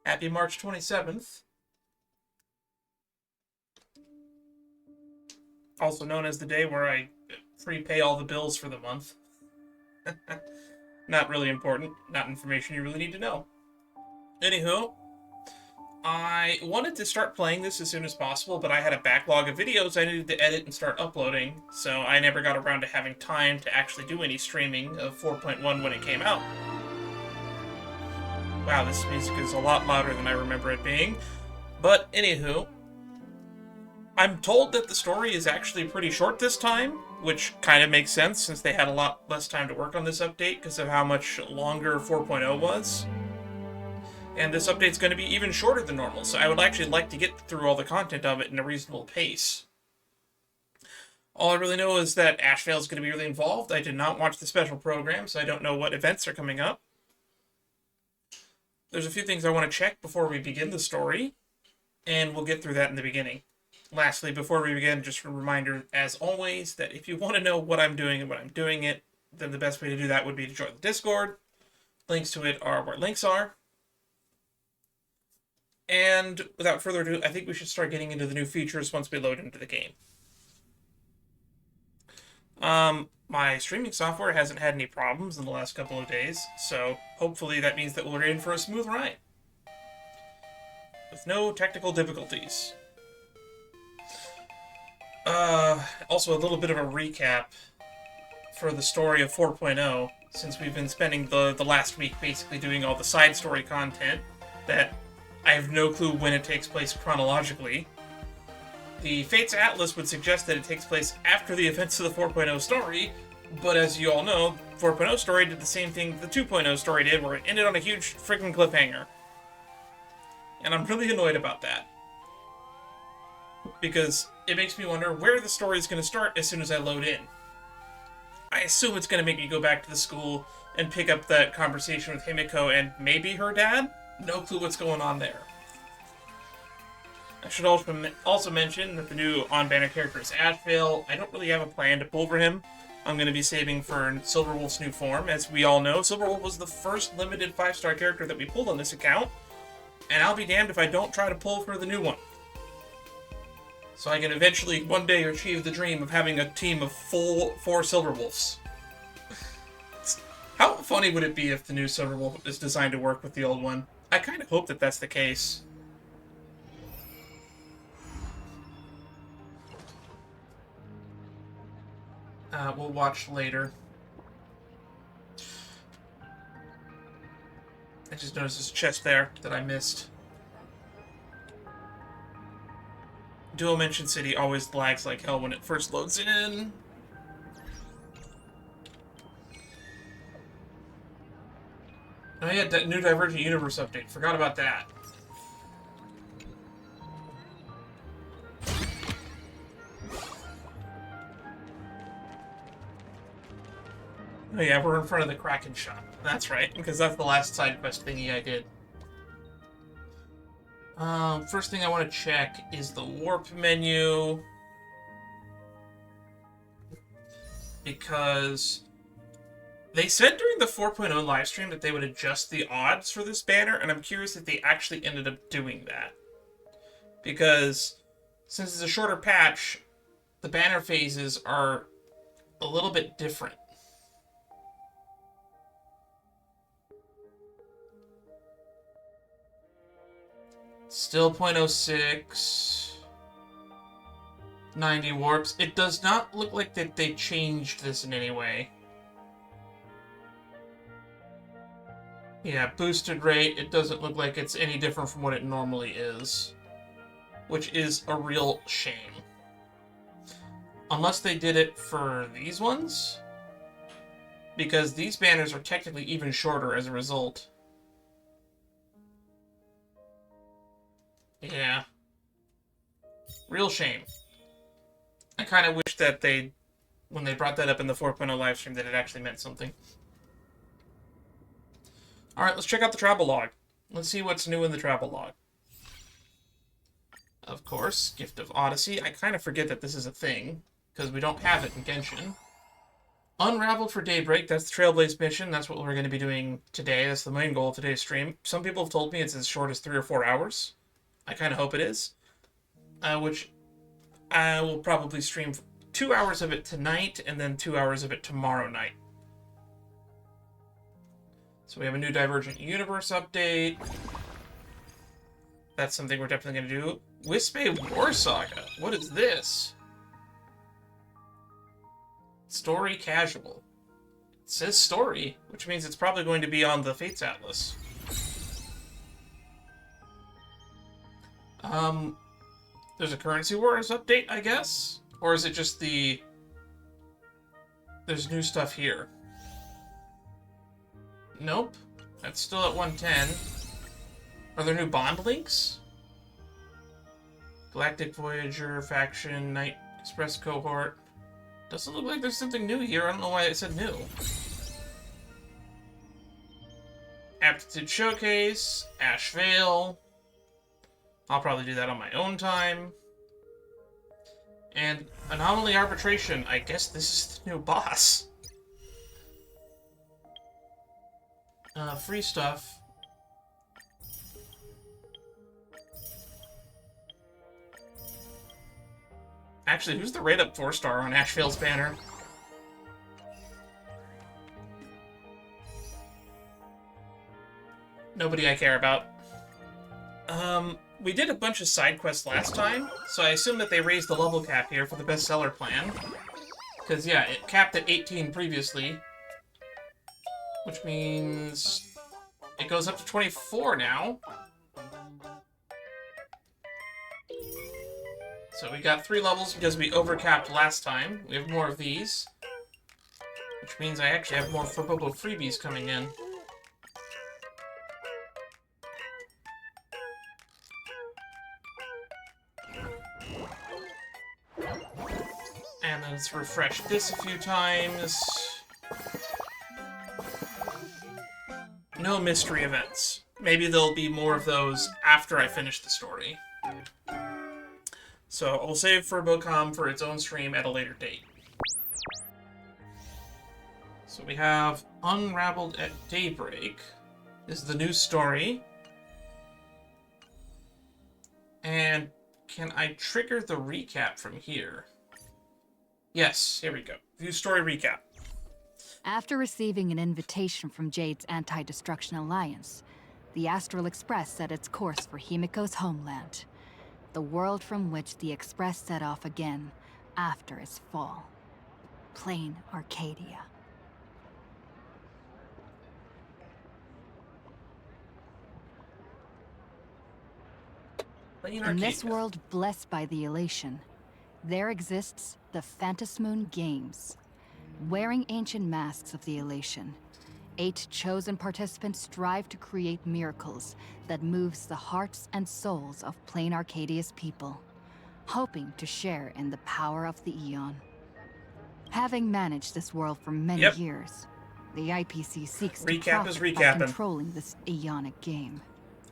Happy March 27th. Also known as the day where I prepay all the bills for the month. Not really important. Not information you really need to know. Anywho, I wanted to start playing this as soon as possible, but I had a backlog of videos I needed to edit and start uploading, so I never got around to having time to actually do any streaming of 4.1 when it came out. Wow, this music is a lot louder than I remember it being. But, anywho, I'm told that the story is actually pretty short this time, which kind of makes sense since they had a lot less time to work on this update because of how much longer 4.0 was. And this update's going to be even shorter than normal, so I would actually like to get through all the content of it in a reasonable pace. All I really know is that Ashvale is going to be really involved. I did not watch the special program, so I don't know what events are coming up. There's a few things I want to check before we begin the story, and we'll get through that in the beginning. Lastly, before we begin, just a reminder, as always, that if you want to know what I'm doing and when I'm doing it, then the best way to do that would be to join the Discord. Links to it are where links are. And without further ado, I think we should start getting into the new features once we load into the game. My streaming software hasn't had any problems in the last couple of days, so hopefully that means that we're in for a smooth ride. With no technical difficulties. Also a little bit of a recap for the story of 4.0, since we've been spending the last week basically doing all the side story content that I have no clue when it takes place chronologically. The Fates Atlas would suggest that it takes place after the events of the 4.0 story, but as you all know, 4.0 story did the same thing the 2.0 story did, where it ended on a huge freaking cliffhanger. And I'm really annoyed about that. Because it makes me wonder where the story is going to start as soon as I load in. I assume it's going to make me go back to the school and pick up that conversation with Himiko and maybe her dad? No clue what's going on there. I should also mention that the new on-banner character is Ashvale. I don't really have a plan to pull for him. I'm going to be saving for Silverwolf's new form. As we all know, Silverwolf was the first limited 5-star character that we pulled on this account, and I'll be damned if I don't try to pull for the new one. So I can eventually one day achieve the dream of having a team of full 4 Silverwolves. How funny would it be if the new Silverwolf is designed to work with the old one? I kind of hope that that's the case. We'll watch later. I just noticed there's a chest there that I missed. Dual Mention City always lags like hell when it first loads in. Oh yeah, that new Divergent Universe update. Forgot about that. Oh yeah, we're in front of the Kraken shop. That's right, because that's the last side quest thingy I did. First thing I want to check is the warp menu. Because they said during the 4.0 livestream that they would adjust the odds for this banner, and I'm curious if they actually ended up doing that. Because since it's a shorter patch, the banner phases are a little bit different. Still 0.06. 90 warps. It does not look like that they changed this in any way. Yeah, boosted rate. It doesn't look like it's any different from what it normally is. Which is a real shame. Unless they did it for these ones. Because these banners are technically even shorter as a result. Yeah. Real shame. I kind of wish that they, when they brought that up in the 4.0 livestream, that it actually meant something. Alright, let's check out the travel log. Let's see what's new in the travel log. Of course, Gift of Odyssey. I kind of forget that this is a thing, because we don't have it in Genshin. Unraveled for Daybreak, that's the Trailblaze mission. That's what we're going to be doing today. That's the main goal of today's stream. Some people have told me it's as short as 3 or 4 hours. I kind of hope it is. Which I will probably stream 2 hours of it tonight and then 2 hours of it tomorrow night. So we have a new Divergent Universe update. That's something we're definitely going to do. Wispe War Saga. What is this? Story casual. It says story, which means it's probably going to be on the Fates Atlas. There's a Currency Wars update, I guess? Or is it just the... There's new stuff here. Nope. That's still at 110. Are there new bond links? Galactic Voyager, Faction, Night Express Cohort. Doesn't look like there's something new here. I don't know why it said new. Aptitude Showcase, Ash Vale. I'll probably do that on my own time. And Anomaly Arbitration. I guess this is the new boss. Free stuff. Actually, who's the rate-up 4-star on Ash Vale's banner? Nobody I care about. We did a bunch of side quests last time, so I assume that they raised the level cap here for the bestseller plan. Because, yeah, it capped at 18 previously. Which means it goes up to 24 now. So we got 3 levels because we overcapped last time. We have more of these. Which means I actually have more Forbobo freebies coming in. And then let's refresh this a few times. No mystery events. Maybe there'll be more of those after I finish the story. So I'll save Furbocom for its own stream at a later date. So we have Unraveled at Daybreak. This is the new story. And can I trigger the recap from here? Yes, here we go. View story recap. After receiving an invitation from Jade's Anti-Destruction Alliance, the Astral Express set its course for Himiko's homeland. The world from which the Express set off again after its fall. Plain Arcadia. In this world blessed by the elation, there exists the Phantasmoon Games. Wearing ancient masks of the elation, 8 chosen participants strive to create miracles that moves the hearts and souls of Plain Arcadia's people, hoping to share in the power of the Aeon. Having managed this world for many years, the IPC seeks to profit by controlling this Aeonic game.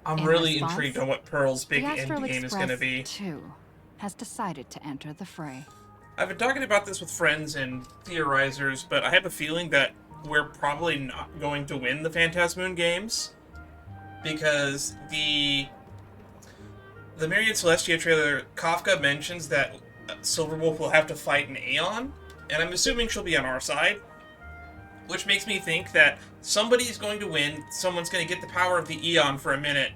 I'm really intrigued on what Pearl's big end game is going to be. Too, has decided to enter the fray. I've been talking about this with friends and theorizers, but I have a feeling that we're probably not going to win the Phantasmoon games, because the Myriad Celestia trailer, Kafka mentions that Silverwolf will have to fight an Aeon, and I'm assuming she'll be on our side, which makes me think that somebody's going to win, someone's going to get the power of the Aeon for a minute,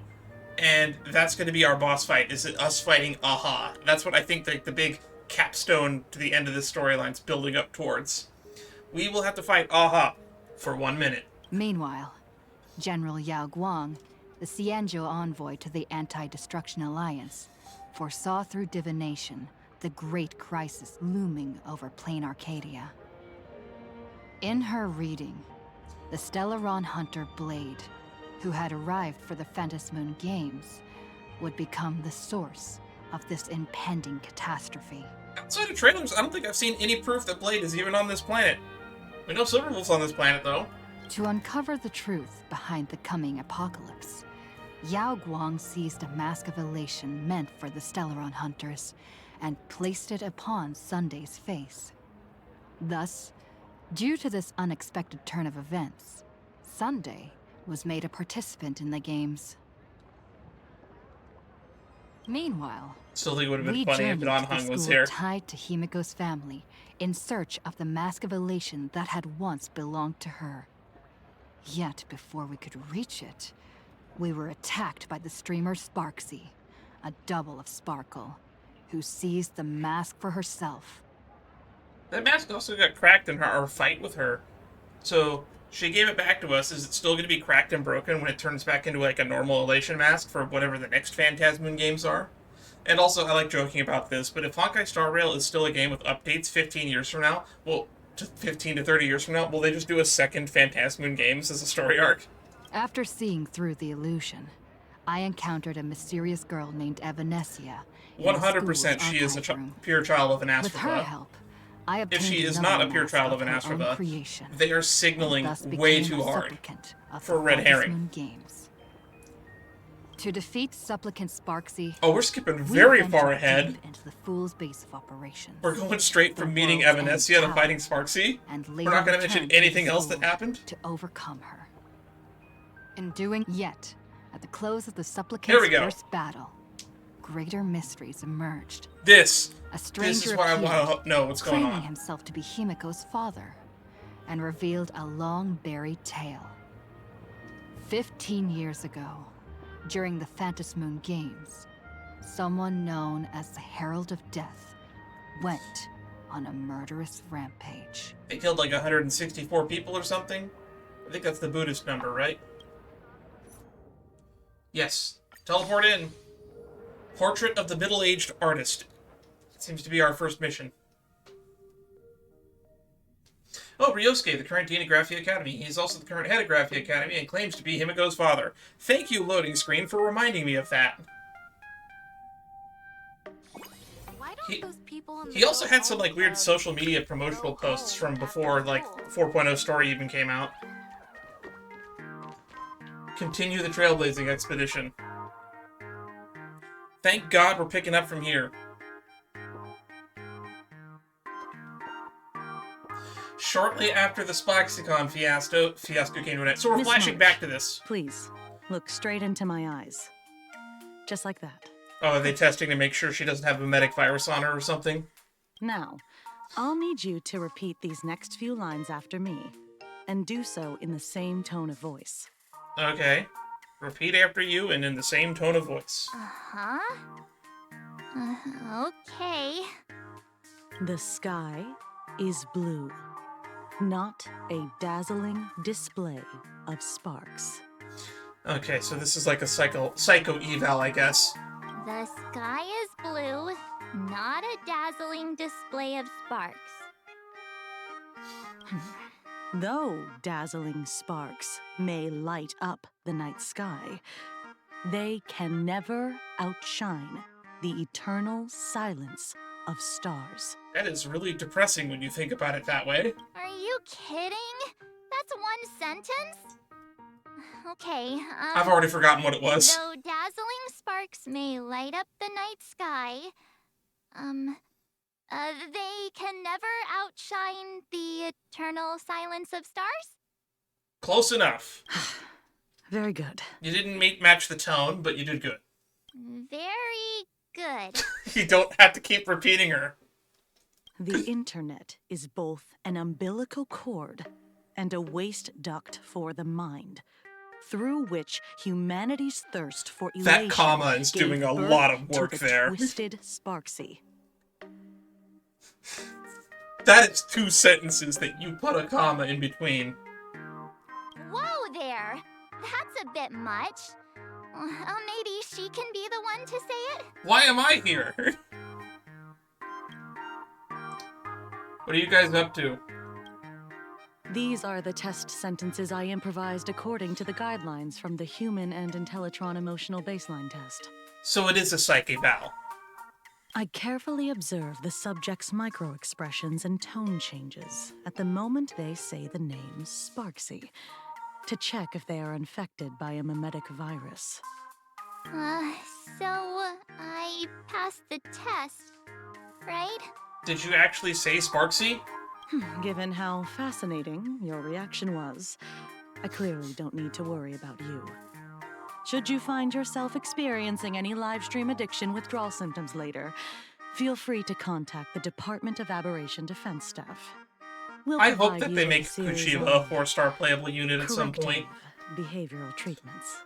and that's going to be our boss fight, is us fighting Aha. That's what I think the big capstone to the end of this storyline's building up towards. We will have to fight Aha for 1 minute. Meanwhile, General Yao Guang, the Xianzhou envoy to the Anti-Destruction Alliance, foresaw through divination the great crisis looming over Plain Arcadia. In her reading, the Stellaron hunter Blade, who had arrived for the Phantasmoon Games, would become the source of this impending catastrophe. Outside of trailers, I don't think I've seen any proof that Blade is even on this planet. We know Silverwolf's on this planet, though. To uncover the truth behind the coming apocalypse, Yao Guang seized a mask of elation meant for the Stellaron hunters and placed it upon Sunday's face. Thus, Due to this unexpected turn of events, Sunday was made a participant in the games. Meanwhile, Still think it would have been we funny if journeyed to the Anhang was school here. tied to Himiko's family in search of the Mask of Elation that had once belonged to her. Yet before we could reach it, we were attacked by the streamer Sparksy, a double of Sparkle, who seized the mask for herself. That mask also got cracked in our fight with her. So she gave it back to us. Is it still going to be cracked and broken when it turns back into like a normal Elation mask for whatever the next Phantasmoon games are? And also, I like joking about this, but if Honkai Star Rail is still a game with updates 15 years from now, well, 15 to 30 years from now, will they just do a second Phantasmoon games as a story arc? After seeing through the illusion, I encountered a mysterious girl named Evanesia. 100% she is a pure child of an With her Astrava. help, I obtained If she is another not a pure mask child of an her own Astrava, creation, they are signaling thus way became too a hard supplicant of for the red herring. Phantasmoon Games. To defeat Supplicant Sparksy, Oh, we're skipping we very ventured far ahead. deep into the Fool's base of operations. We're going straight The from meeting world's end Evanesia to tower, fighting Sparksy. and We're not going to later mention returned to anything the else that school happened. to overcome her. In doing yet, at the close of the Here Supplicant's we go. first battle, greater mysteries emerged. This A stranger is what I appeared, want to know what's going claiming on. himself to be Himiko's father, and revealed a long-buried tale. 15 years ago, during the Phantasmoon Games, someone known as the Herald of Death went on a murderous rampage. They killed like 164 people or something? I think that's the Buddhist number, right? Yes. Teleport in. Portrait of the Middle-Aged Artist. Seems to be our first mission. Oh, Ryosuke, the current Dean of Graphia Academy. He is also the current head of Graphia Academy and claims to be Himiko's father. Thank you, loading screen, for reminding me of that. Why don't those people in He the also had some like weird club social media promotional go posts from home before after like school? 4.0 story even came out. Continue the trailblazing expedition. Thank God we're picking up from here. Shortly after the Splaxicon fiasco came to an end. So we're Miss flashing March. back to this. Please, look straight into my eyes. Just like that. Oh, are they testing to make sure she doesn't have a medic virus on her or something? Now, I'll need you to repeat these next few lines after me, and do so in the same tone of voice. Okay. Repeat after you and in the same tone of voice. Uh-huh. Okay. The sky is blue, not a dazzling display of sparks. Okay, so this is like a psycho eval, I guess. The sky is blue, not a dazzling display of sparks. Though dazzling sparks may light up the night sky, they can never outshine the eternal silence of stars. That is really depressing when you think about it that way. Are you kidding? That's one sentence? Okay, I've already forgotten what it was. Though dazzling sparks may light up the night sky, they can never outshine the eternal silence of stars? Close enough. Very good. You didn't match the tone, but you did good. Very good. You don't have to keep repeating her. The internet is both an umbilical cord and a waste duct for the mind, through which humanity's thirst for elation That comma is gave doing a birth lot of to work the there. Twisted Sparksy. That is 2 sentences that you put a comma in between. Whoa there! That's a bit much. Maybe she can be the one to say it? Why am I here? What are you guys up to? These are the test sentences I improvised according to the guidelines from the Human and Intellitron Emotional Baseline Test. So it is a psyche eval. I carefully observe the subject's micro-expressions and tone changes at the moment they say the name Sparksy, to check if they are infected by a mimetic virus. So I passed the test, right? Did you actually say Sparksy? Given how fascinating your reaction was, I clearly don't need to worry about you. Should you find yourself experiencing any live stream addiction withdrawal symptoms later, feel free to contact the Department of Aberration Defense staff. We'll I hope provide that you they with a make series Kuchiba a of 4-star playable unit at some corrective point. behavioral treatments.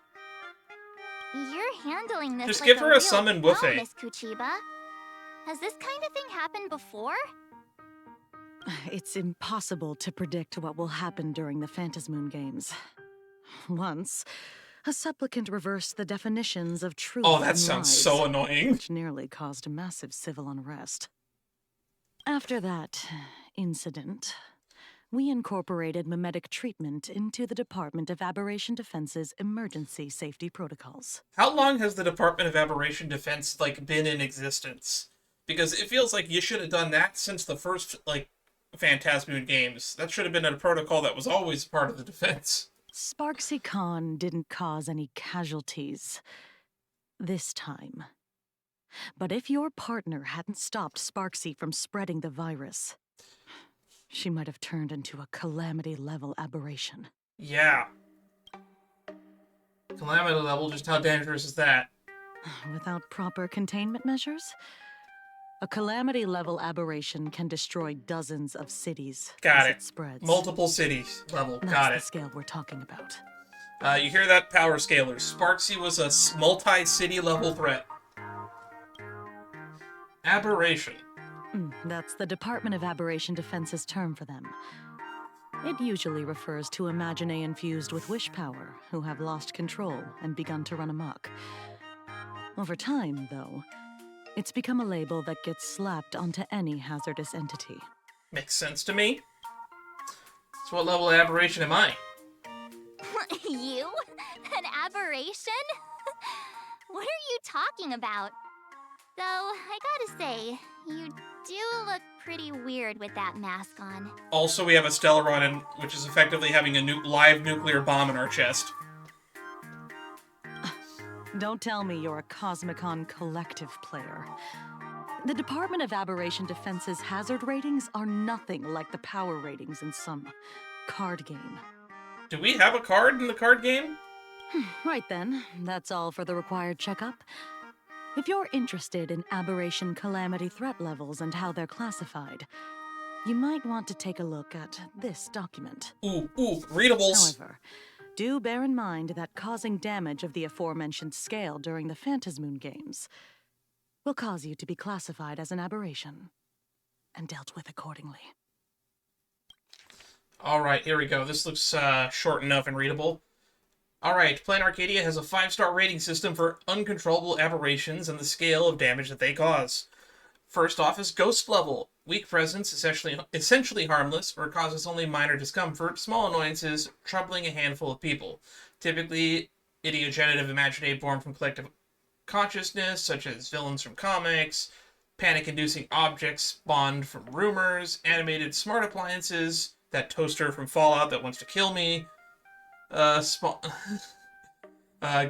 You're handling this Just like give her a real summon pro, Woofei. Miss Kuchiba. Has this kind of thing happened before? It's impossible to predict what will happen during the Phantasmoon Games. Once, a supplicant reversed the definitions of truth Oh, that and sounds lies, so annoying. which nearly caused massive civil unrest. After that incident, we incorporated mimetic treatment into the Department of Aberration Defense's emergency safety protocols. How long has the Department of Aberration Defense, been in existence? Because it feels like you should have done that since the first, Phantasmoon games. That should have been a protocol that was always part of the defense. Sparksy Khan didn't cause any casualties this time. But if your partner hadn't stopped Sparksy from spreading the virus, she might have turned into a calamity-level aberration. Yeah. Calamity level, just how dangerous is that? Without proper containment measures, a calamity-level aberration can destroy dozens of cities Got as it. it spreads. Multiple cities level. That's Got the it. scale we're talking about. You hear that, power scalers? Sparksy was a multi-city level threat. Aberration. That's the Department of Aberration Defense's term for them. It usually refers to Imaginae infused with wish power who have lost control and begun to run amok. Over time, though, it's become a label that gets slapped onto any hazardous entity. Makes sense to me. So what level of aberration am I? You? An aberration? What are you talking about? Though, I gotta say, you do look pretty weird with that mask on. Also, we have a Stellaron, which is effectively having a live nuclear bomb in our chest. Don't tell me you're a Cosmicon collective player. The Department of Aberration Defense's hazard ratings are nothing like the power ratings in some card game. Do we have a card in the card game? Right then, that's all for the required checkup. If you're interested in aberration calamity threat levels and how they're classified, you might want to take a look at this document. Ooh, readables. However, do bear in mind that causing damage of the aforementioned scale during the Phantasmoon Games will cause you to be classified as an aberration and dealt with accordingly. Alright, here we go. This looks short enough and readable. Alright, Plan Arcadia has a 5-star rating system for uncontrollable aberrations and the scale of damage that they cause. First off is Ghost Level. Weak presence, essentially harmless, or causes only minor discomfort, small annoyances, troubling a handful of people. Typically, idiogenerative imaginae born from collective consciousness, such as villains from comics, panic-inducing objects spawned from rumors, animated smart appliances, that toaster from Fallout that wants to kill me,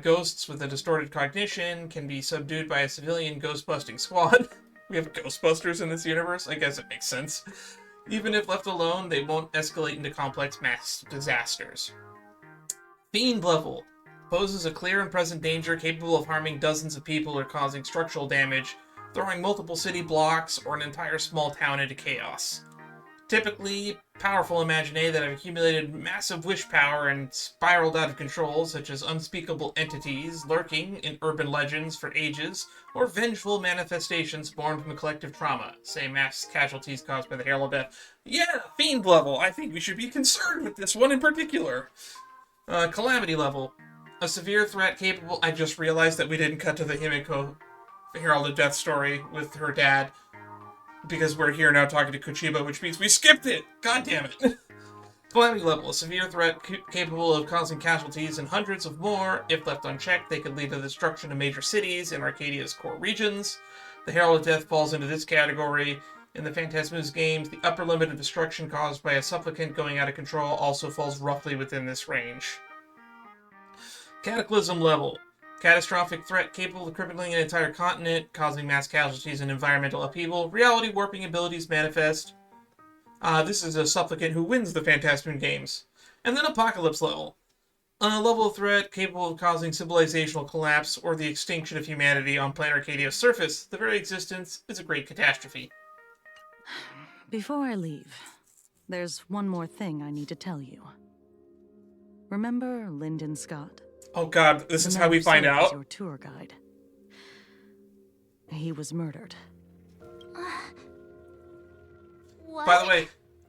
ghosts with a distorted cognition can be subdued by a civilian ghost-busting squad. We have Ghostbusters in this universe? I guess it makes sense. Even if left alone, they won't escalate into complex mass disasters. Fiend Level. Poses a clear and present danger capable of harming dozens of people or causing structural damage, throwing multiple city blocks or an entire small town into chaos. Typically, powerful imaginae that have accumulated massive wish power and spiraled out of control, such as unspeakable entities lurking in urban legends for ages, or vengeful manifestations born from collective trauma, say mass casualties caused by the Herald of Death. Yeah, Fiend Level. I think we should be concerned with this one in particular. Calamity Level. A severe threat capable... I just realized that we didn't cut to the Himiko Herald of Death story with her dad. Because we're here now talking to Kuchiba, which means we skipped it! God damn it! Calamity Level. A severe threat capable of causing casualties and hundreds of more. If left unchecked, they could lead to the destruction of major cities in Arcadia's core regions. The Herald of Death falls into this category. In the Phantasmoon games, the upper limit of destruction caused by a supplicant going out of control also falls roughly within this range. Cataclysm Level. Catastrophic threat capable of crippling an entire continent, causing mass casualties and environmental upheaval. Reality warping abilities manifest. This is a supplicant who wins the Phantasmoon Games. And then Apocalypse level. A level of threat capable of causing civilizational collapse or the extinction of humanity on planet Arcadia's surface. The very existence is a great catastrophe. Before I leave, there's one more thing I need to tell you. Remember Lyndon Scott? Oh god, this is The how man we who find served as out? your tour guide. He was murdered. What? By the way,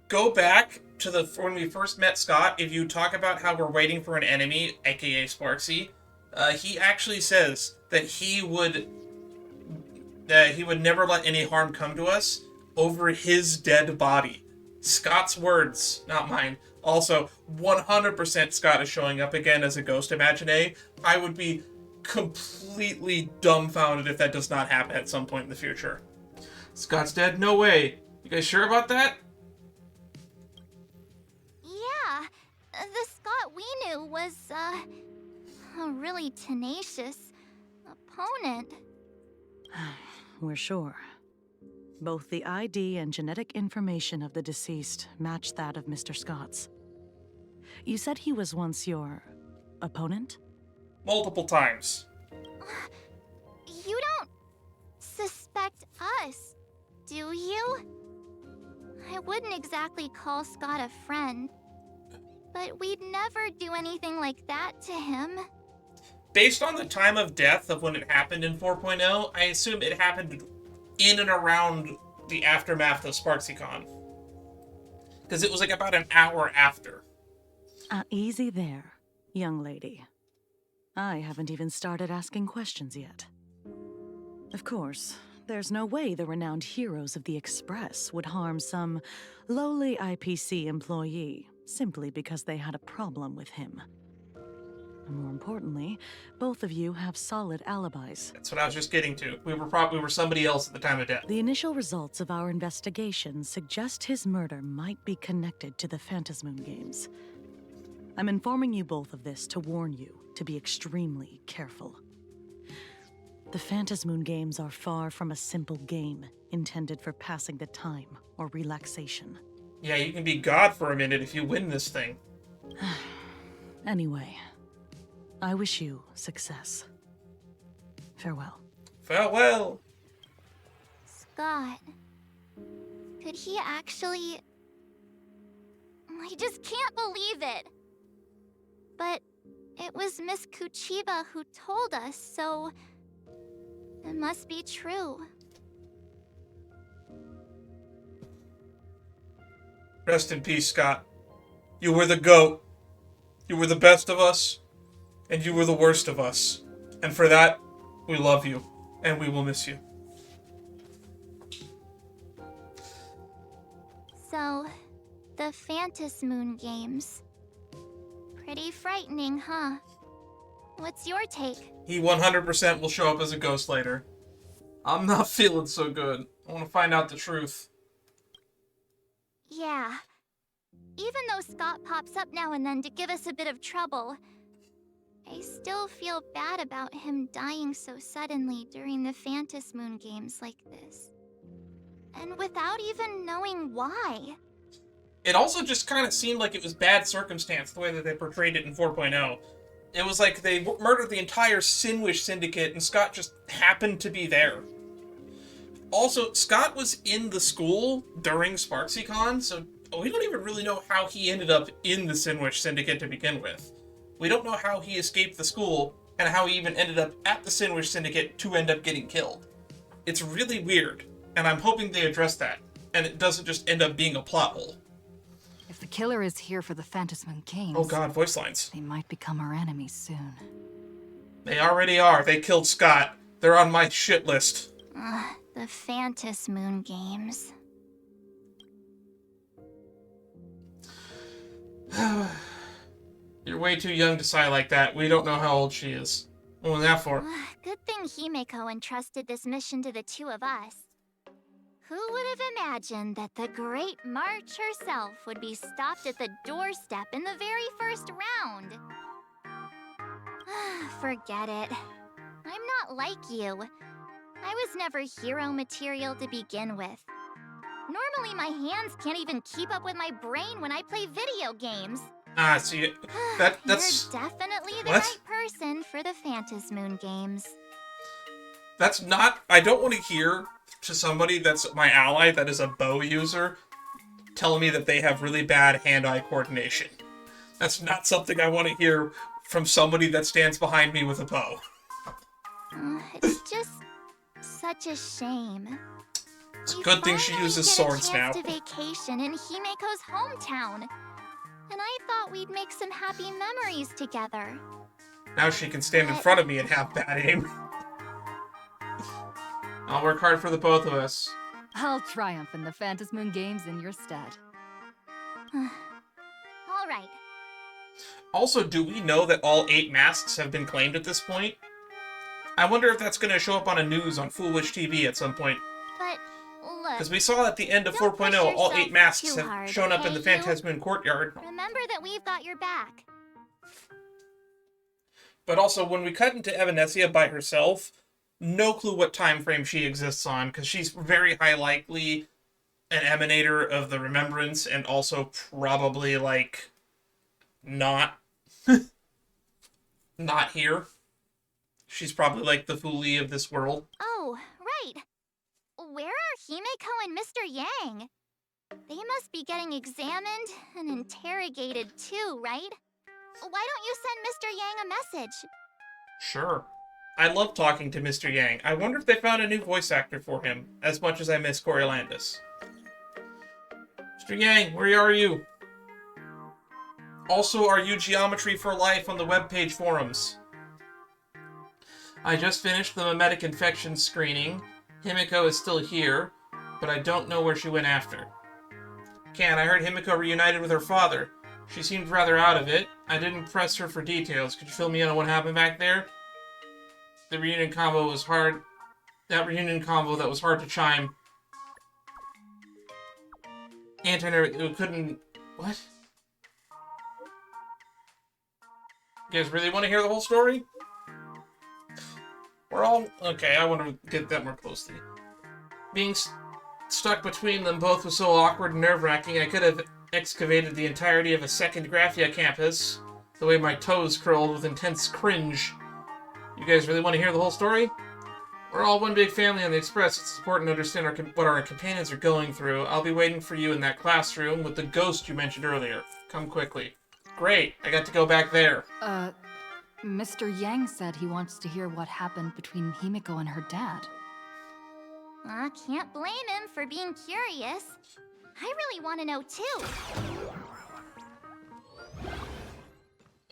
go back to when we first met Scott. If you talk about how we're waiting for an enemy, aka Sparksy, he actually says that he would never let any harm come to us over his dead body. Scott's words, not mine. Also, 100% Scott is showing up again as a ghost imagine. I would be completely dumbfounded if that does not happen at some point in the future. Scott's dead? No way. You guys sure about that? Yeah, the Scott we knew was, a really tenacious opponent. We're sure. Both the ID and genetic information of the deceased match that of Mr. Scott's. You said he was once your opponent? Multiple times. You don't suspect us, do you? I wouldn't exactly call Scott a friend, but we'd never do anything like that to him. Based on the time of death of when it happened in 4.0, I assume it happened in and around the aftermath of SparksyCon. Because it was like about an hour after. Easy there, young lady. I haven't even started asking questions yet. Of course, there's no way the renowned heroes of the Express would harm some lowly IPC employee simply because they had a problem with him. And more importantly, both of you have solid alibis. That's what I was just getting to. We were somebody else at the time of death. The initial results of our investigation suggest his murder might be connected to the Phantasmoon Games. I'm informing you both of this to warn you to be extremely careful. The Phantasmoon Games are far from a simple game intended for passing the time or relaxation. Yeah, you can be God for a minute if you win this thing. Anyway, I wish you success. Farewell. Farewell! Scott, could he actually... I just can't believe it. But it was Miss Kuchiba who told us, so it must be true. Rest in peace, Scott. You were the GOAT. You were the best of us, and you were the worst of us. And for that, we love you, and we will miss you. So, the Phantasmoon Games. Pretty frightening, huh? What's your take? He 100% will show up as a ghost later. I'm not feeling so good. I want to find out the truth. Yeah. Even though Scott pops up now and then to give us a bit of trouble, I still feel bad about him dying so suddenly during the Phantasmoon Games like this. And without even knowing why. It also just kind of seemed like it was bad circumstance, the way that they portrayed it in 4.0. It was like they murdered the entire Sinwish Syndicate, and Scott just happened to be there. Also, Scott was in the school during SparksyCon, so we don't even really know how he ended up in the Sinwish Syndicate to begin with. We don't know how he escaped the school, and how he even ended up at the Sinwish Syndicate to end up getting killed. It's really weird, and I'm hoping they address that, and it doesn't just end up being a plot hole. If the killer is here for the Phantasmoon Games, Oh god, voice lines. they might become our enemies soon. They already are. They killed Scott. They're on my shit list. The Phantasmoon Games. You're way too young to sigh like that. We don't know how old she is. What was that for? Good thing Himeko entrusted this mission to the two of us. Who would have imagined that the Great March herself would be stopped at the doorstep in the very first round? Forget it. I'm not like you. I was never hero material to begin with. Normally my hands can't even keep up with my brain when I play video games. Ah, see, that's... You're definitely the What? right person for the Phantasmoon games. That's not... I don't want to hear to somebody that's my ally that is a bow user telling me that they have really bad hand-eye coordination. That's not something I want to hear from somebody that stands behind me with a bow. It's just such a shame. It's a good thing she uses swords now. We finally get a chance to vacation in Himeko's hometown. And I thought we'd make some happy memories together. Now she can stand in front of me and have bad aim. I'll work hard for the both of us. I'll triumph in the Phantasmoon games in your stead. All right. Also, do we know that all 8 masks have been claimed at this point? I wonder if that's going to show up on a news on Foolish TV at some point. But look, Because we saw at the end of Don't push 4.0, all 8 yourself masks too have hard, shown up in the okay, you? Phantasmoon courtyard. remember that we've got your back. But also, when we cut into Evanesia by herself, no clue what time frame she exists on, because she's very high likely an emanator of the Remembrance, and also probably, like, not... not here. She's probably, like, the Foolie of this world. Oh, right. Where are Himeko and Mr. Yang? They must be getting examined and interrogated too, right? Why don't you send Mr. Yang a message? Sure. I love talking to Mr. Yang. I wonder if they found a new voice actor for him, as much as I miss Coriolanus. Mr. Yang, where are you? Also, are you Geometry for Life on the webpage forums? I just finished the mimetic infection screening. Himeko is still here, but I don't know where she went after. Can, I heard Himeko reunited with her father. She seemed rather out of it. I didn't press her for details. Could you fill me in on what happened back there? The reunion combo was hard. That reunion combo that was hard to chime. It couldn't... What? You guys really want to hear the whole story? We're all... Okay, I want to get that more closely. Being stuck between them both was so awkward and nerve-wracking, I could have excavated the entirety of a second Graphia campus, the way my toes curled with intense cringe. You guys really want to hear the whole story? We're all one big family on the Express. It's important to understand what our companions are going through. I'll be waiting for you in that classroom with the ghost you mentioned earlier. Come quickly. Great, I got to go back there. Mr. Yang said he wants to hear what happened between Himeko and her dad. I can't blame him for being curious. I really want to know too.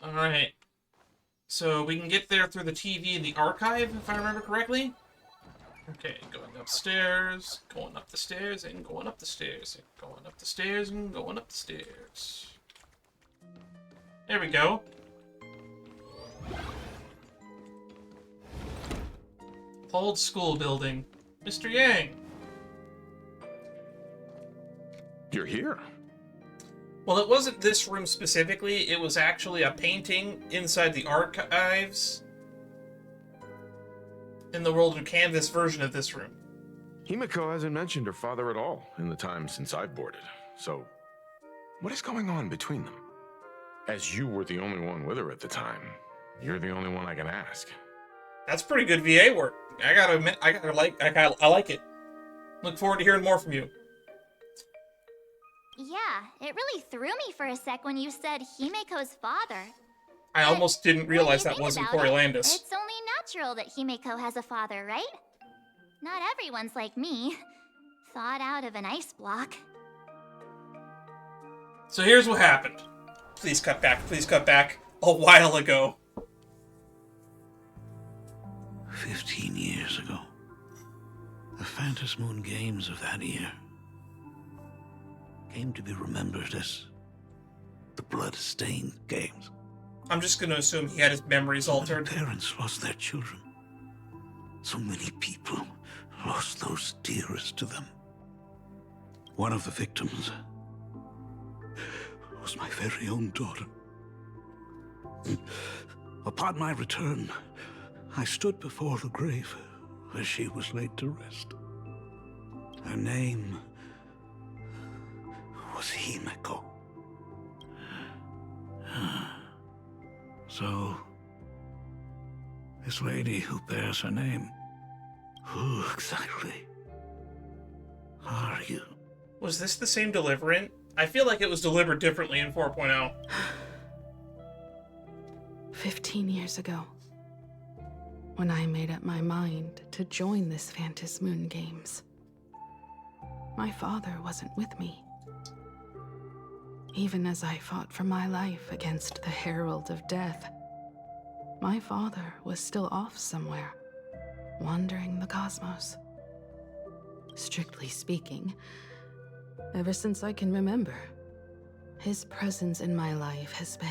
Alright. So we can get there through the TV in the archive, if I remember correctly? Okay, going upstairs, going up the stairs, and going up the stairs, and going up the stairs, and going up the stairs. There we go. Old school building. Mr. Yang. You're here. Well, it wasn't this room specifically. It was actually a painting inside the archives in the World of Canvas version of this room. Himeko hasn't mentioned her father at all in the time since I've boarded. So, what is going on between them? As you were the only one with her at the time, you're the only one I can ask. That's pretty good VA work. I gotta admit, I like it. Look forward to hearing more from you. Yeah, it really threw me for a sec when you said Himeko's father. I almost didn't realize When that you wasn't think about it, Coriolanus. It's only natural that Himeko has a father, right? Not everyone's like me, thawed out of an ice block. So here's what happened. Please cut back. A while ago. 15 years ago. The Phantasmoon games of that year came to be remembered as the Blood-Stained Games. I'm just gonna assume he had his memories altered. Parents lost their children. So many people lost those dearest to them. One of the victims was my very own daughter. Upon my return, I stood before the grave where she was laid to rest. Her name was Himeko. So, this lady who bears her name, who exactly are you? Was this the same deliverant? I feel like it was delivered differently in 4.0. 15 years ago, when I made up my mind to join this Phantom Moon Games, my father wasn't with me. Even as I fought for my life against the Herald of Death, my father was still off somewhere, wandering the cosmos. Strictly speaking, ever since I can remember, his presence in my life has been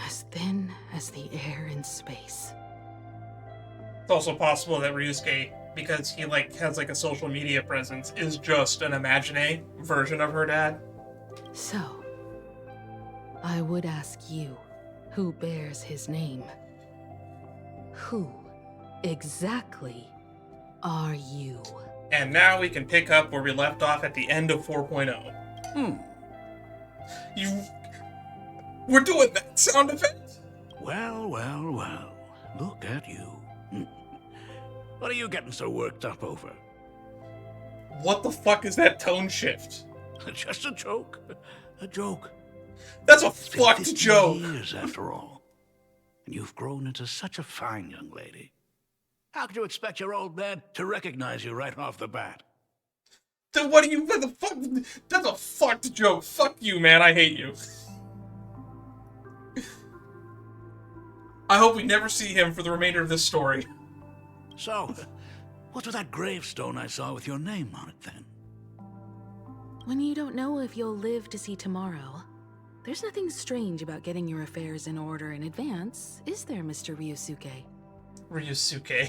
as thin as the air in space. It's also possible that Ryusuke, because he has a social media presence, is just an imagine version of her dad. So, I would ask you, who bears his name, who exactly are you? And now we can pick up where we left off at the end of 4.0. We're doing that sound effect? Well, well, well. Look at you. What are you getting so worked up over? What the fuck is that tone shift? Just a joke. A joke. That's a It's been fucked 15 joke. years, after all. And you've grown into such a fine young lady. How could you expect your old man to recognize you right off the bat? Then what the fuck? That's a fucked joke. Fuck you, man. I hate you. I hope we never see him for the remainder of this story. So, what's with that gravestone I saw with your name on it then? When you don't know if you'll live to see tomorrow, there's nothing strange about getting your affairs in order in advance, is there, Mr. Ryusuke? Ryusuke.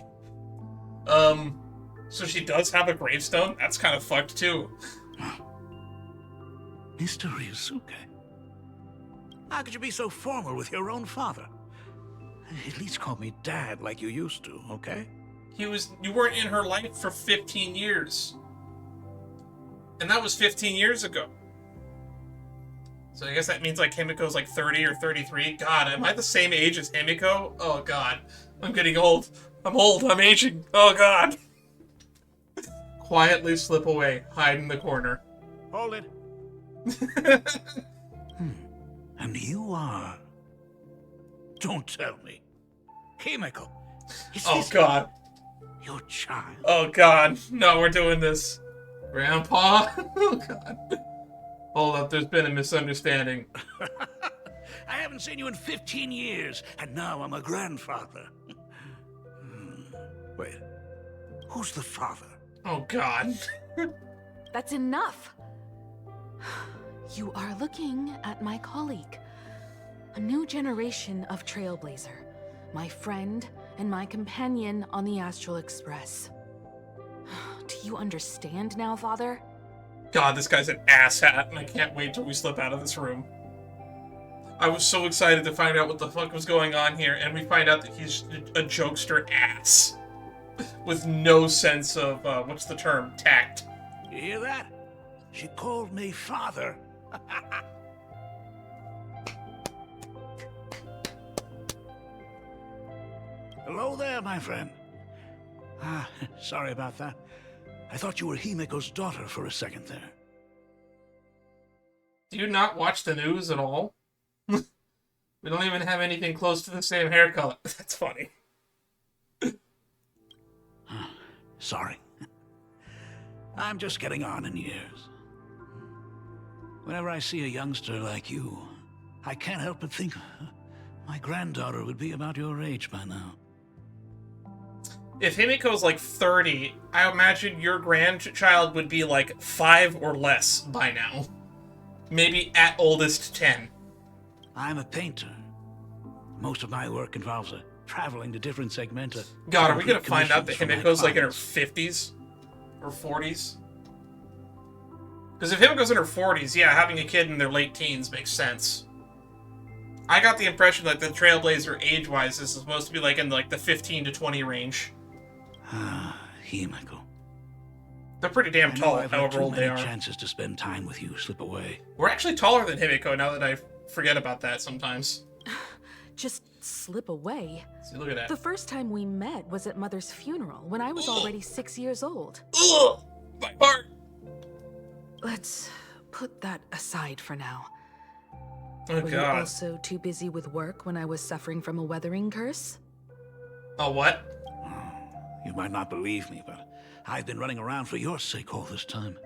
So she does have a gravestone? That's kind of fucked, too. Mr. Ryusuke? How could you be so formal with your own father? At least call me Dad like you used to, okay? You weren't in her life for 15 years. And that was 15 years ago. So I guess that means Himiko's 30 or 33. God, am I the same age as Himiko? Oh god. I'm getting old. I'm old. I'm aging. Oh god. Quietly slip away. Hide in the corner. Hold it. And you are... Don't tell me. Himiko. Oh god. Your child. Oh god. No, we're doing this. Grandpa? Oh god. Hold up, there's been a misunderstanding. I haven't seen you in 15 years, and now I'm a grandfather. Wait, who's the father? Oh god. That's enough! You are looking at my colleague, a new generation of Trailblazer, my friend and my companion on the Astral Express. Do you understand now, Father? God, this guy's an asshat, and I can't wait till we slip out of this room. I was so excited to find out what the fuck was going on here, and we find out that he's a jokester ass. With no sense of, what's the term? Tact. You hear that? She called me father. Hello there, my friend. Sorry about that. I thought you were Himiko's daughter for a second there. Do you not watch the news at all? We don't even have anything close to the same hair color. That's funny. Sorry. I'm just getting on in years. Whenever I see a youngster like you, I can't help but think my granddaughter would be about your age by now. If Himiko's 30, I imagine your grandchild would be 5 or less by now. Maybe at oldest 10. I'm a painter. Most of my work involves traveling to different segmenta. God, are we gonna find out that commissions Himiko's for my in her clients. 50s? Or 40s? Because if Himiko's in her 40s, yeah, having a kid in their late teens makes sense. I got the impression that the Trailblazer age-wise is supposed to be in the 15 to 20 range. Himiko. They're pretty damn I know tall, I've let however too old they many are. chances to spend time with you slip away. We're actually taller than Himiko now that I forget about that sometimes. Just slip away. See, look at that. The first time we met was at Mother's funeral, when I was already 6 years old. Ugh! My heart! Let's put that aside for now. Oh, Were you God. also too busy with work when I was suffering from a weathering curse? Oh, what? You might not believe me, but I've been running around for your sake all this time.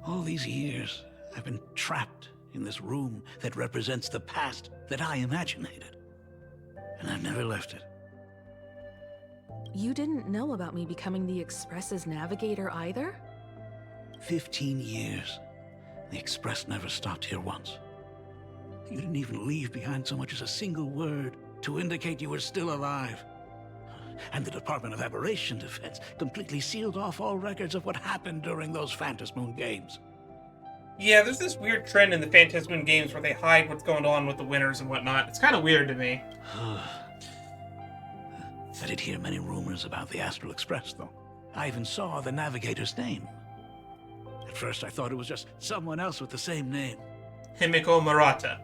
All these years, I've been trapped in this room that represents the past that I imaginated. And I've never left it. You didn't know about me becoming the Express's navigator either? 15 years. The Express never stopped here once. You didn't even leave behind so much as a single word to indicate you were still alive. And the Department of Aberration Defense completely sealed off all records of what happened during those Phantasmoon games. Yeah, there's this weird trend in the Phantasmoon games where they hide what's going on with the winners and whatnot. It's kind of weird to me. I did hear many rumors about the Astral Express, though. I even saw the navigator's name. At first, I thought it was just someone else with the same name. Himiko Murata.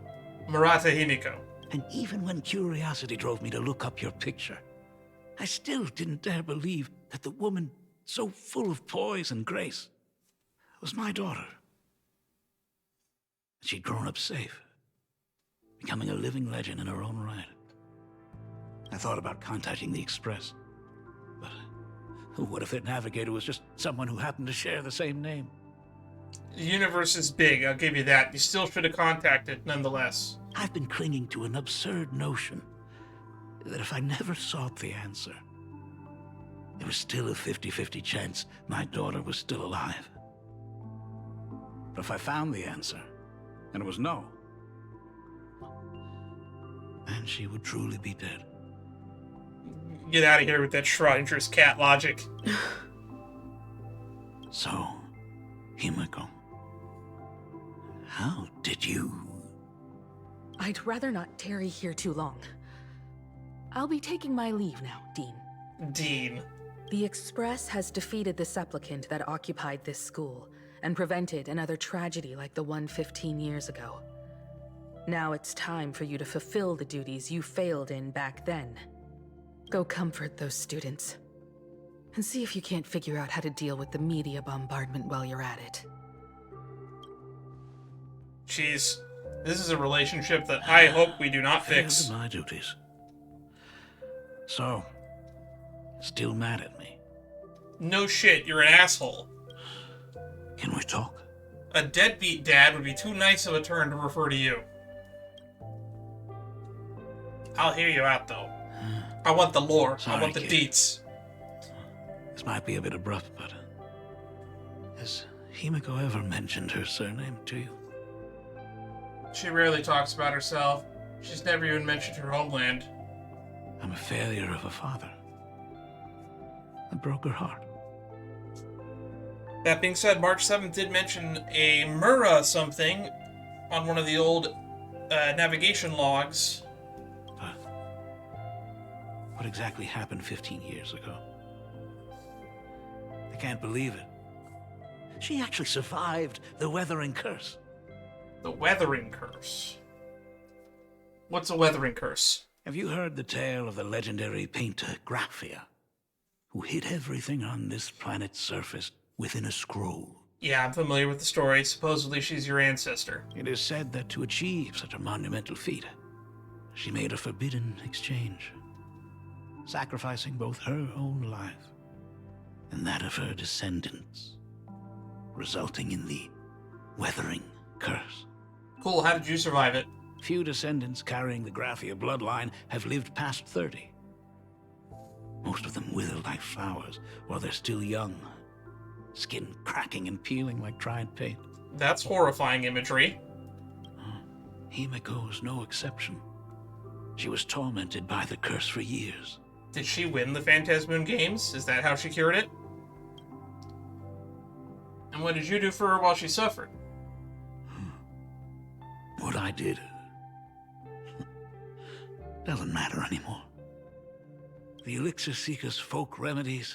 Murata Himiko. And even when curiosity drove me to look up your picture, I still didn't dare believe that the woman so full of poise and grace was my daughter. She'd grown up safe, becoming a living legend in her own right. I thought about contacting the Express, but what if their navigator was just someone who happened to share the same name? The universe is big, I'll give you that. You still should have contacted, nonetheless. I've been clinging to an absurd notion that if I never sought the answer, there was still a 50-50 chance my daughter was still alive. But if I found the answer, and it was no, then she would truly be dead. Get out of here with that Schrodinger's cat logic. So, Himiko, how did you... I'd rather not tarry here too long. I'll be taking my leave now, Dean. Dean. The Express has defeated the supplicant that occupied this school and prevented another tragedy like the one 15 years ago. Now it's time for you to fulfill the duties you failed in back then. Go comfort those students. And see if you can't figure out how to deal with the media bombardment while you're at it. Jeez. This is a relationship that I hope we do not fix. Failed in my duties. So, still mad at me? No shit, you're an asshole. Can we talk? A deadbeat dad would be too nice of a term to refer to you. I'll hear you out, though. I want the lore. I want the kid. deets. This might be a bit abrupt, but... has Himiko ever mentioned her surname to you? She rarely talks about herself. She's never even mentioned her homeland. I'm a failure of a father. I broke her heart. That being said, March 7th did mention a Mura something on one of the old navigation logs. But what exactly happened 15 years ago? I can't believe it. She actually survived the weathering curse. The Weathering Curse. What's a Weathering Curse? Have you heard the tale of the legendary painter Graphia, who hid everything on this planet's surface within a scroll? Yeah, I'm familiar with the story. Supposedly she's your ancestor. It is said that to achieve such a monumental feat, she made a forbidden exchange, sacrificing both her own life and that of her descendants, resulting in the Weathering Curse. Cool, how did you survive it? Few descendants carrying the Graphia bloodline have lived past 30. Most of them wither like flowers while they're still young, skin cracking and peeling like dried paint. That's horrifying imagery. Himiko was no exception. She was tormented by the curse for years. Did she win the Phantasmoon games? Is that how she cured it? And what did you do for her while she suffered? What I did doesn't matter anymore. The Elixir Seeker's folk remedies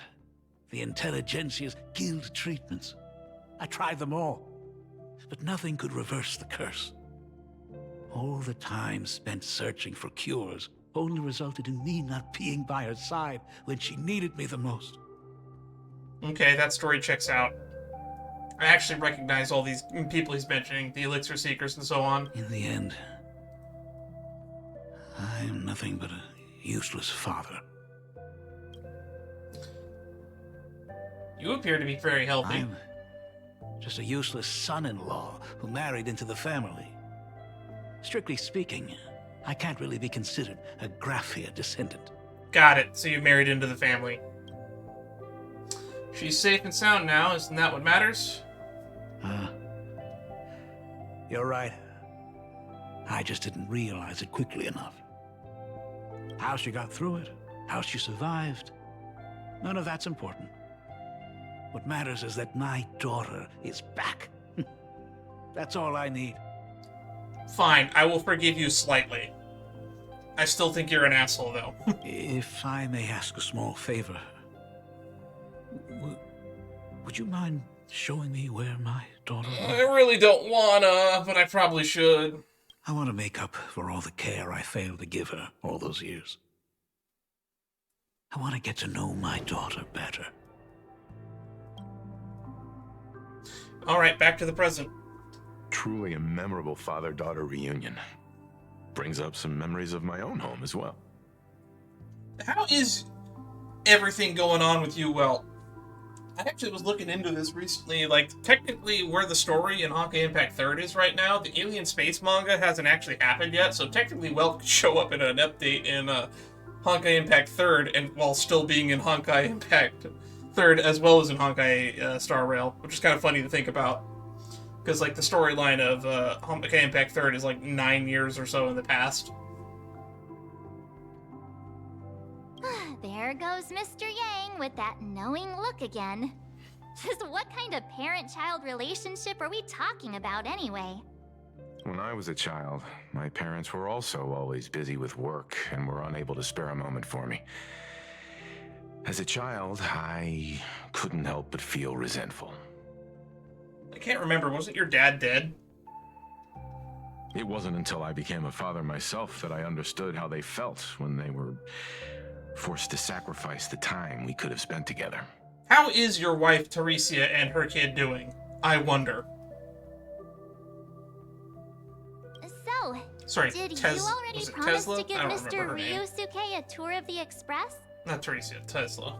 the intelligentsia's guild treatments. I tried them all, but nothing could reverse the curse. All the time spent searching for cures only resulted in me not being by her side when she needed me the most. Okay, that story checks out. I actually recognize all these people he's mentioning, the Elixir Seekers and so on. In the end, I am nothing but a useless father. You appear to be very healthy. I'm just a useless son-in-law who married into the family. Strictly speaking, I can't really be considered a Graphia descendant. Got it, so you married into the family. She's safe and sound now, isn't that what matters? You're right. I just didn't realize it quickly enough. How she got through it, how she survived, none of that's important. What matters is that my daughter is back. That's all I need. Fine, I will forgive you slightly. I still think you're an asshole, though. If I may ask a small favor, would you mind showing me where my daughter is? I really don't wanna, but I probably should. I want to make up for all the care I failed to give her all those years. I want to get to know my daughter better. Alright, back to the present. Truly a memorable father-daughter reunion. Brings up some memories of my own home as well. How is everything going on with you? Well, I actually was looking into this recently. Like, technically, where the story in Honkai Impact 3rd is right now, the Alien Space manga hasn't actually happened yet, so technically Welt could show up in an update in Honkai Impact 3rd, and while still being in Honkai Impact 3rd, as well as in Honkai Star Rail, which is kind of funny to think about. Because, like, the storyline of Honkai Impact 3rd is, like, 9 years or so in the past. There goes Mr. Yang with that knowing look again. Just what kind of parent-child relationship are we talking about anyway? When I was a child, my parents were also always busy with work and were unable to spare a moment for me. As a child, I couldn't help but feel resentful. I can't remember, wasn't your dad dead? It wasn't until I became a father myself that I understood how they felt when they were forced to sacrifice the time we could have spent together. How is your wife, Teresia, and her kid doing? I wonder. So, Sorry, did you already was it promise Tesla? to give I don't Mr. remember her name. Ryusuke a tour of the Express? Not Teresia, Tesla.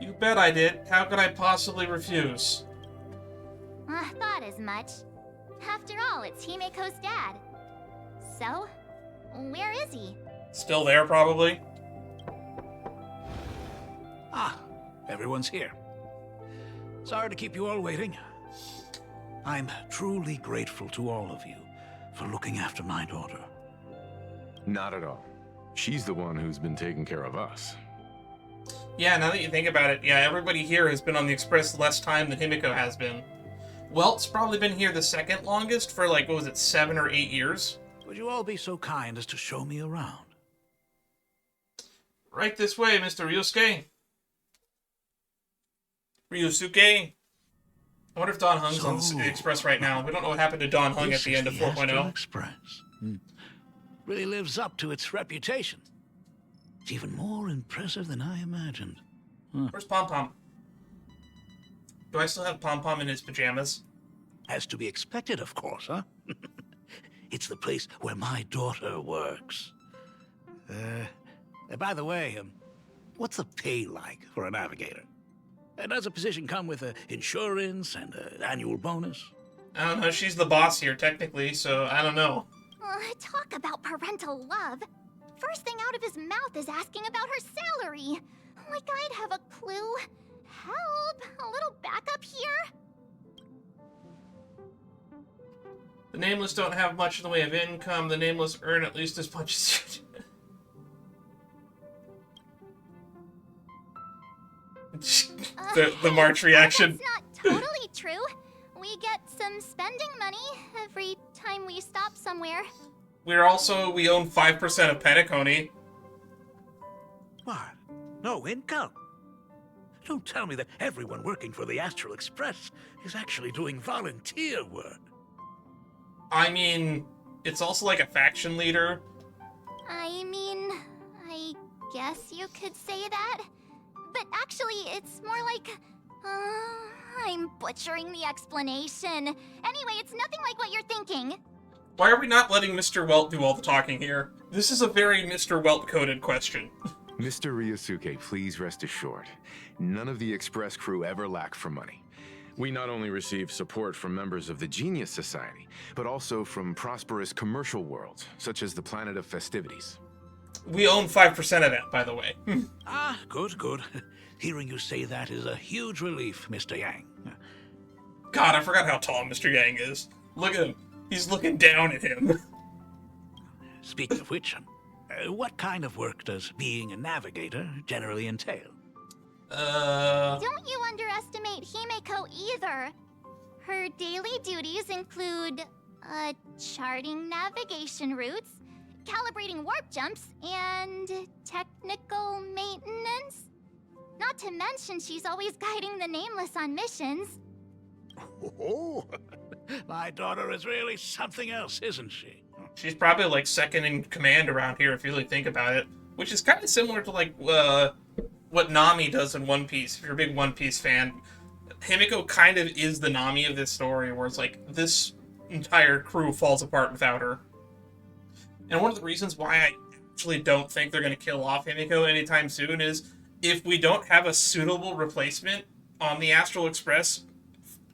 You bet I did. How could I possibly refuse? I thought as much. After all, it's Himeko's dad. So, where is he? Still there, probably? Ah, everyone's here. Sorry to keep you all waiting. I'm truly grateful to all of you for looking after my daughter. Not at all. She's the one who's been taking care of us. Yeah, now that you think about it, yeah, everybody here has been on the Express less time than Himiko has been. Welt's probably been here the second longest for, like, what was it, 7 or 8 years? Would you all be so kind as to show me around? Right this way, Mr. Ryusuke. Ryusuke. I wonder if Don Hung's on the Express right now. We don't know what happened to Don Hung at the end of This is the 4.0. Astral Express. Really lives up to its reputation. It's even more impressive than I imagined. Where's Pom Pom? Do I still have Pom Pom in his pajamas? As to be expected, of course, huh? It's the place where my daughter works. By the way, what's the pay like for a navigator? Does a position come with insurance and an annual bonus? I don't know. She's the boss here, technically, so I don't know. Talk about parental love. First thing out of his mouth is asking about her salary. Like I'd have a clue. Help! A little backup here? The Nameless don't have much in the way of income. The Nameless earn at least as much as the March reaction. That's not totally true. We get some spending money every time we stop somewhere. We own 5% of Penacony. What? No income? Don't tell me that everyone working for the Astral Express is actually doing volunteer work. I mean, it's also like a faction leader. I mean, I guess you could say that. But actually, it's more like... I'm butchering the explanation. Anyway, it's nothing like what you're thinking. Why are we not letting Mr. Welt do all the talking here? This is a very Mr. Welt-coded question. Mr. Ryosuke, please rest assured. None of the Express crew ever lack for money. We not only receive support from members of the Genius Society, but also from prosperous commercial worlds, such as the Planet of Festivities. We own 5% of that, by the way. Ah, good, good. Hearing you say that is a huge relief, Mr. Yang. God, I forgot how tall Mr. Yang is. Look at him. He's looking down at him. Speaking of which, what kind of work does being a navigator generally entail? Don't you underestimate Himeko either. Her daily duties include, charting navigation routes, calibrating warp jumps, and technical maintenance. Not to mention she's always guiding the Nameless on missions. Oh, my daughter is really something else, isn't she? She's probably like second in command around here if you really think about it. Which is kind of similar to like what Nami does in One Piece. If you're a big One Piece fan, Himeko kind of is the Nami of this story, where it's like this entire crew falls apart without her. And one of the reasons why I actually don't think they're going to kill off Himeko anytime soon is if we don't have a suitable replacement on the Astral Express,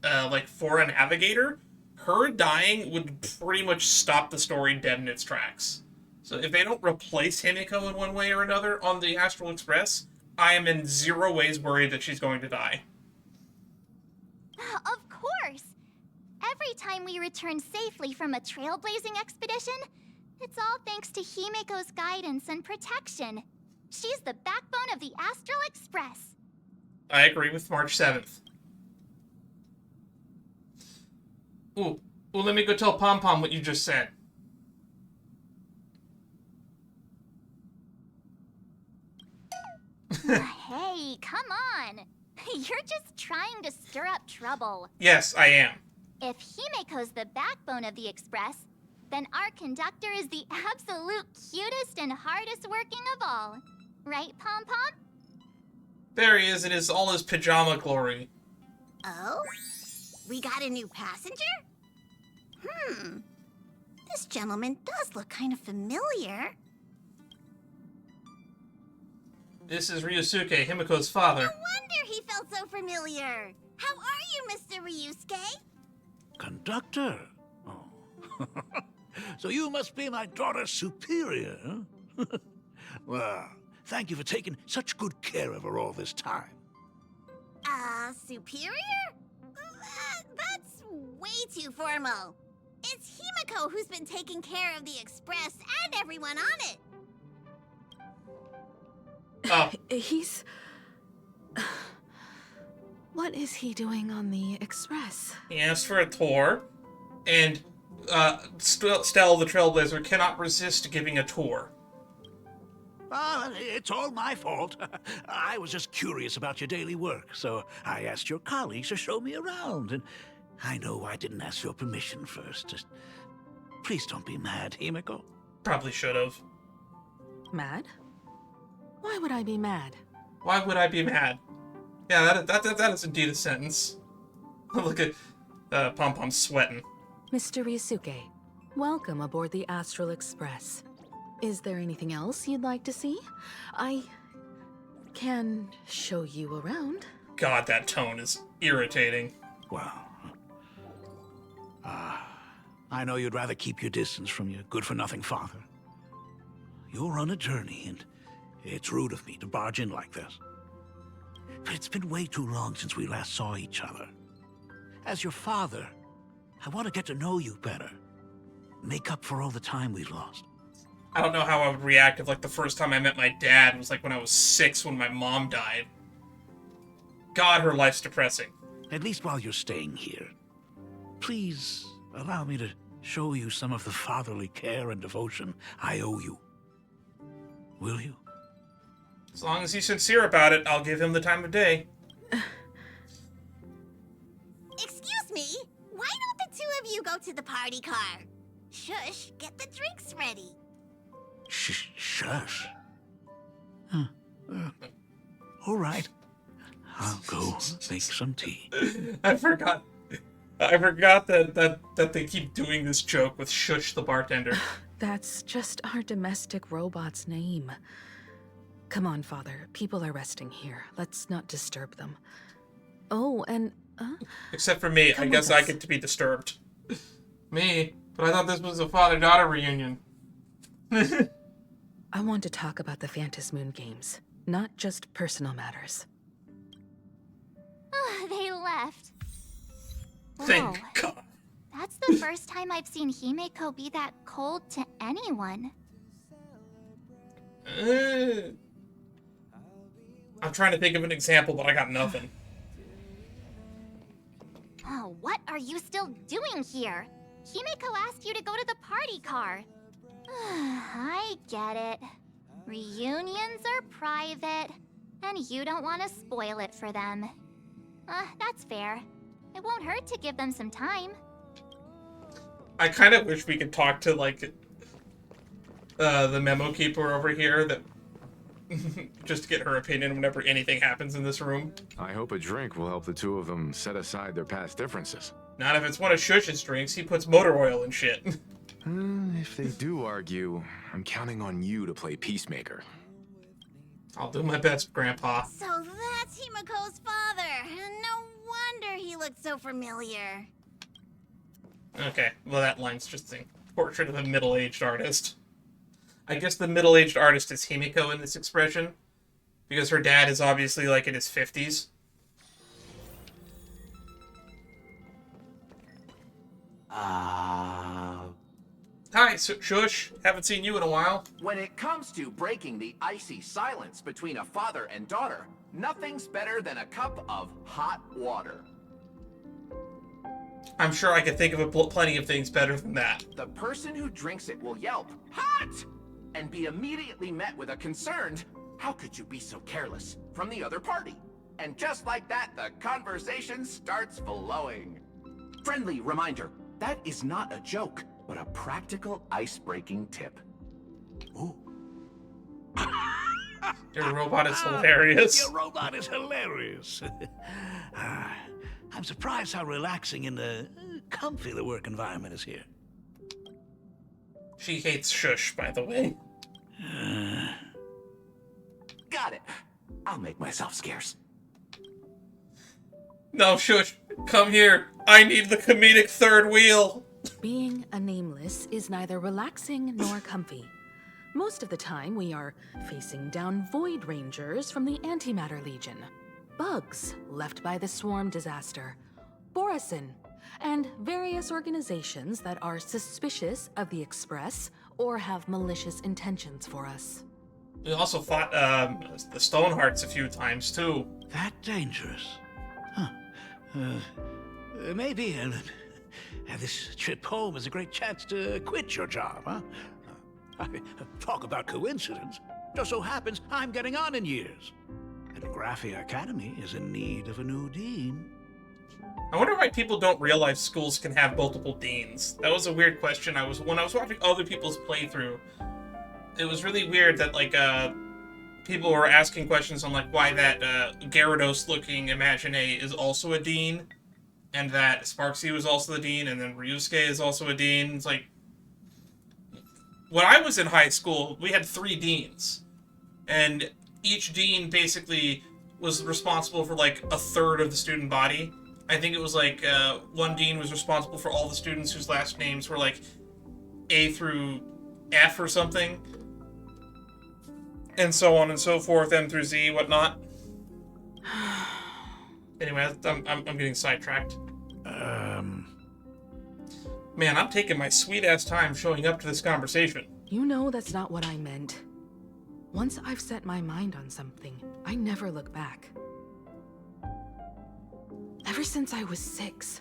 like for a navigator, her dying would pretty much stop the story dead in its tracks. So if they don't replace Himeko in one way or another on the Astral Express, I am in zero ways worried that she's going to die. Of course! Every time we return safely from a trailblazing expedition, it's all thanks to Himeko's guidance and protection. She's the backbone of the Astral Express. I agree with March 7th. Ooh, well, let me go tell Pom Pom what you just said. Hey, come on! You're just trying to stir up trouble. Yes, I am. If Himeko's the backbone of the Express, then our conductor is the absolute cutest and hardest working of all. Right, Pom Pom? There he is in all his pajama glory. Oh? We got a new passenger? This gentleman does look kind of familiar. This is Ryosuke, Himiko's father. No wonder he felt so familiar. How are you, Mr. Ryusuke? Conductor? Oh. So you must be my daughter's superior, huh? Well, thank you for taking such good care of her all this time. Superior? That's way too formal. It's Himeko who's been taking care of the Express and everyone on it. Oh, He's... What is he doing on the Express? he asked for a tour, and Stella the Trailblazer cannot resist giving a tour. It's all my fault. I was just curious about your daily work, so I asked your colleagues to show me around, and I know I didn't ask your permission first. Just please don't be mad, Himeko. Probably should have. Mad? Why would I be mad? Why would I be mad? Yeah, that is indeed a sentence. Look at Pom Pom sweating. Mr. Ryusuke, welcome aboard the Astral Express. Is there anything else you'd like to see? I can show you around. God, that tone is irritating. Well, I know you'd rather keep your distance from your good-for-nothing father. You're on a journey, and it's rude of me to barge in like this. But it's been way too long since we last saw each other. As your father, I want to get to know you better. Make up for all the time we've lost. I don't know how I would react if, like, the first time I met my dad was, like, when I was 6 when my mom died. God, her life's depressing. At least while you're staying here, please allow me to show you some of the fatherly care and devotion I owe you. Will you? As long as he's sincere about it, I'll give him the time of day. Excuse me? Why don't the two of you go to the party car? Shush, get the drinks ready. Shush. Huh. All right. I'll go make some tea. I forgot that they keep doing this joke with Shush the bartender. That's just our domestic robot's name. Come on, Father. People are resting here. Let's not disturb them. Oh, and... Except for me, I guess I get to be disturbed. Me? But I thought this was a father-daughter reunion. I want to talk about the Phantom Moon games, not just personal matters. They left. Thank Whoa. God. That's the first time I've seen Himeko be that cold to anyone. I'm trying to think of an example, but I got nothing. Oh, what are you still doing here? Himeko asked you to go to the party car. I get it. Reunions are private, and you don't want to spoil it for them. That's fair. It won't hurt to give them some time. I kind of wish we could talk to, like, the memo keeper over here, that just to get her opinion whenever anything happens in this room. I hope a drink will help the two of them set aside their past differences. Not if it's one of Shush's drinks. He puts motor oil and shit. If they do argue, I'm counting on you to play peacemaker. I'll do my best, Grandpa. So that's Himeko's father. No wonder he looked so familiar. Okay, well that line's just a portrait of a middle-aged artist. I guess the middle-aged artist is Himeko in this expression, because her dad is obviously, like, in his 50s. Hi, Shush. Haven't seen you in a while. When it comes to breaking the icy silence between a father and daughter, nothing's better than a cup of hot water. I'm sure I could think of plenty of things better than that. The person who drinks it will yelp, "Hot!" and be immediately met with a concerned, "How could you be so careless?" from the other party. And just like that, the conversation starts flowing. Friendly reminder, that is not a joke, but a practical ice-breaking tip. Ooh. Your robot is hilarious. Your robot is hilarious. I'm surprised how relaxing and comfy the work environment is here. She hates Shush, by the way. Got it. I'll make myself scarce. No, Shush, come here. I need the comedic third wheel. Being a nameless is neither relaxing nor comfy. Most of the time, we are facing down Void Rangers from the Antimatter Legion, bugs left by the Swarm disaster, Borisin, and various organizations that are suspicious of the Express or have malicious intentions for us. We also fought the Stonehearts a few times, too. That dangerous? Huh. Maybe this trip home is a great chance to quit your job, huh? Talk about coincidence. Just so happens I'm getting on in years. And Graphia Academy is in need of a new dean. I wonder why people don't realize schools can have multiple deans. That was a weird question. When I was watching other people's playthrough, it was really weird that, like, people were asking questions on, like, why that Gyarados-looking Imagine is also a dean, and that Sparksy was also the dean, and then Ryusuke is also a dean. It's like, when I was in high school, we had 3 deans, and each dean basically was responsible for, like, a third of the student body. I think it was, like, one dean was responsible for all the students whose last names were, like, A through F or something, and so on and so forth, M through Z, whatnot. Anyway, I'm getting sidetracked. Man, I'm taking my sweet-ass time showing up to this conversation. You know that's not what I meant. Once I've set my mind on something, I never look back. Ever since I was 6,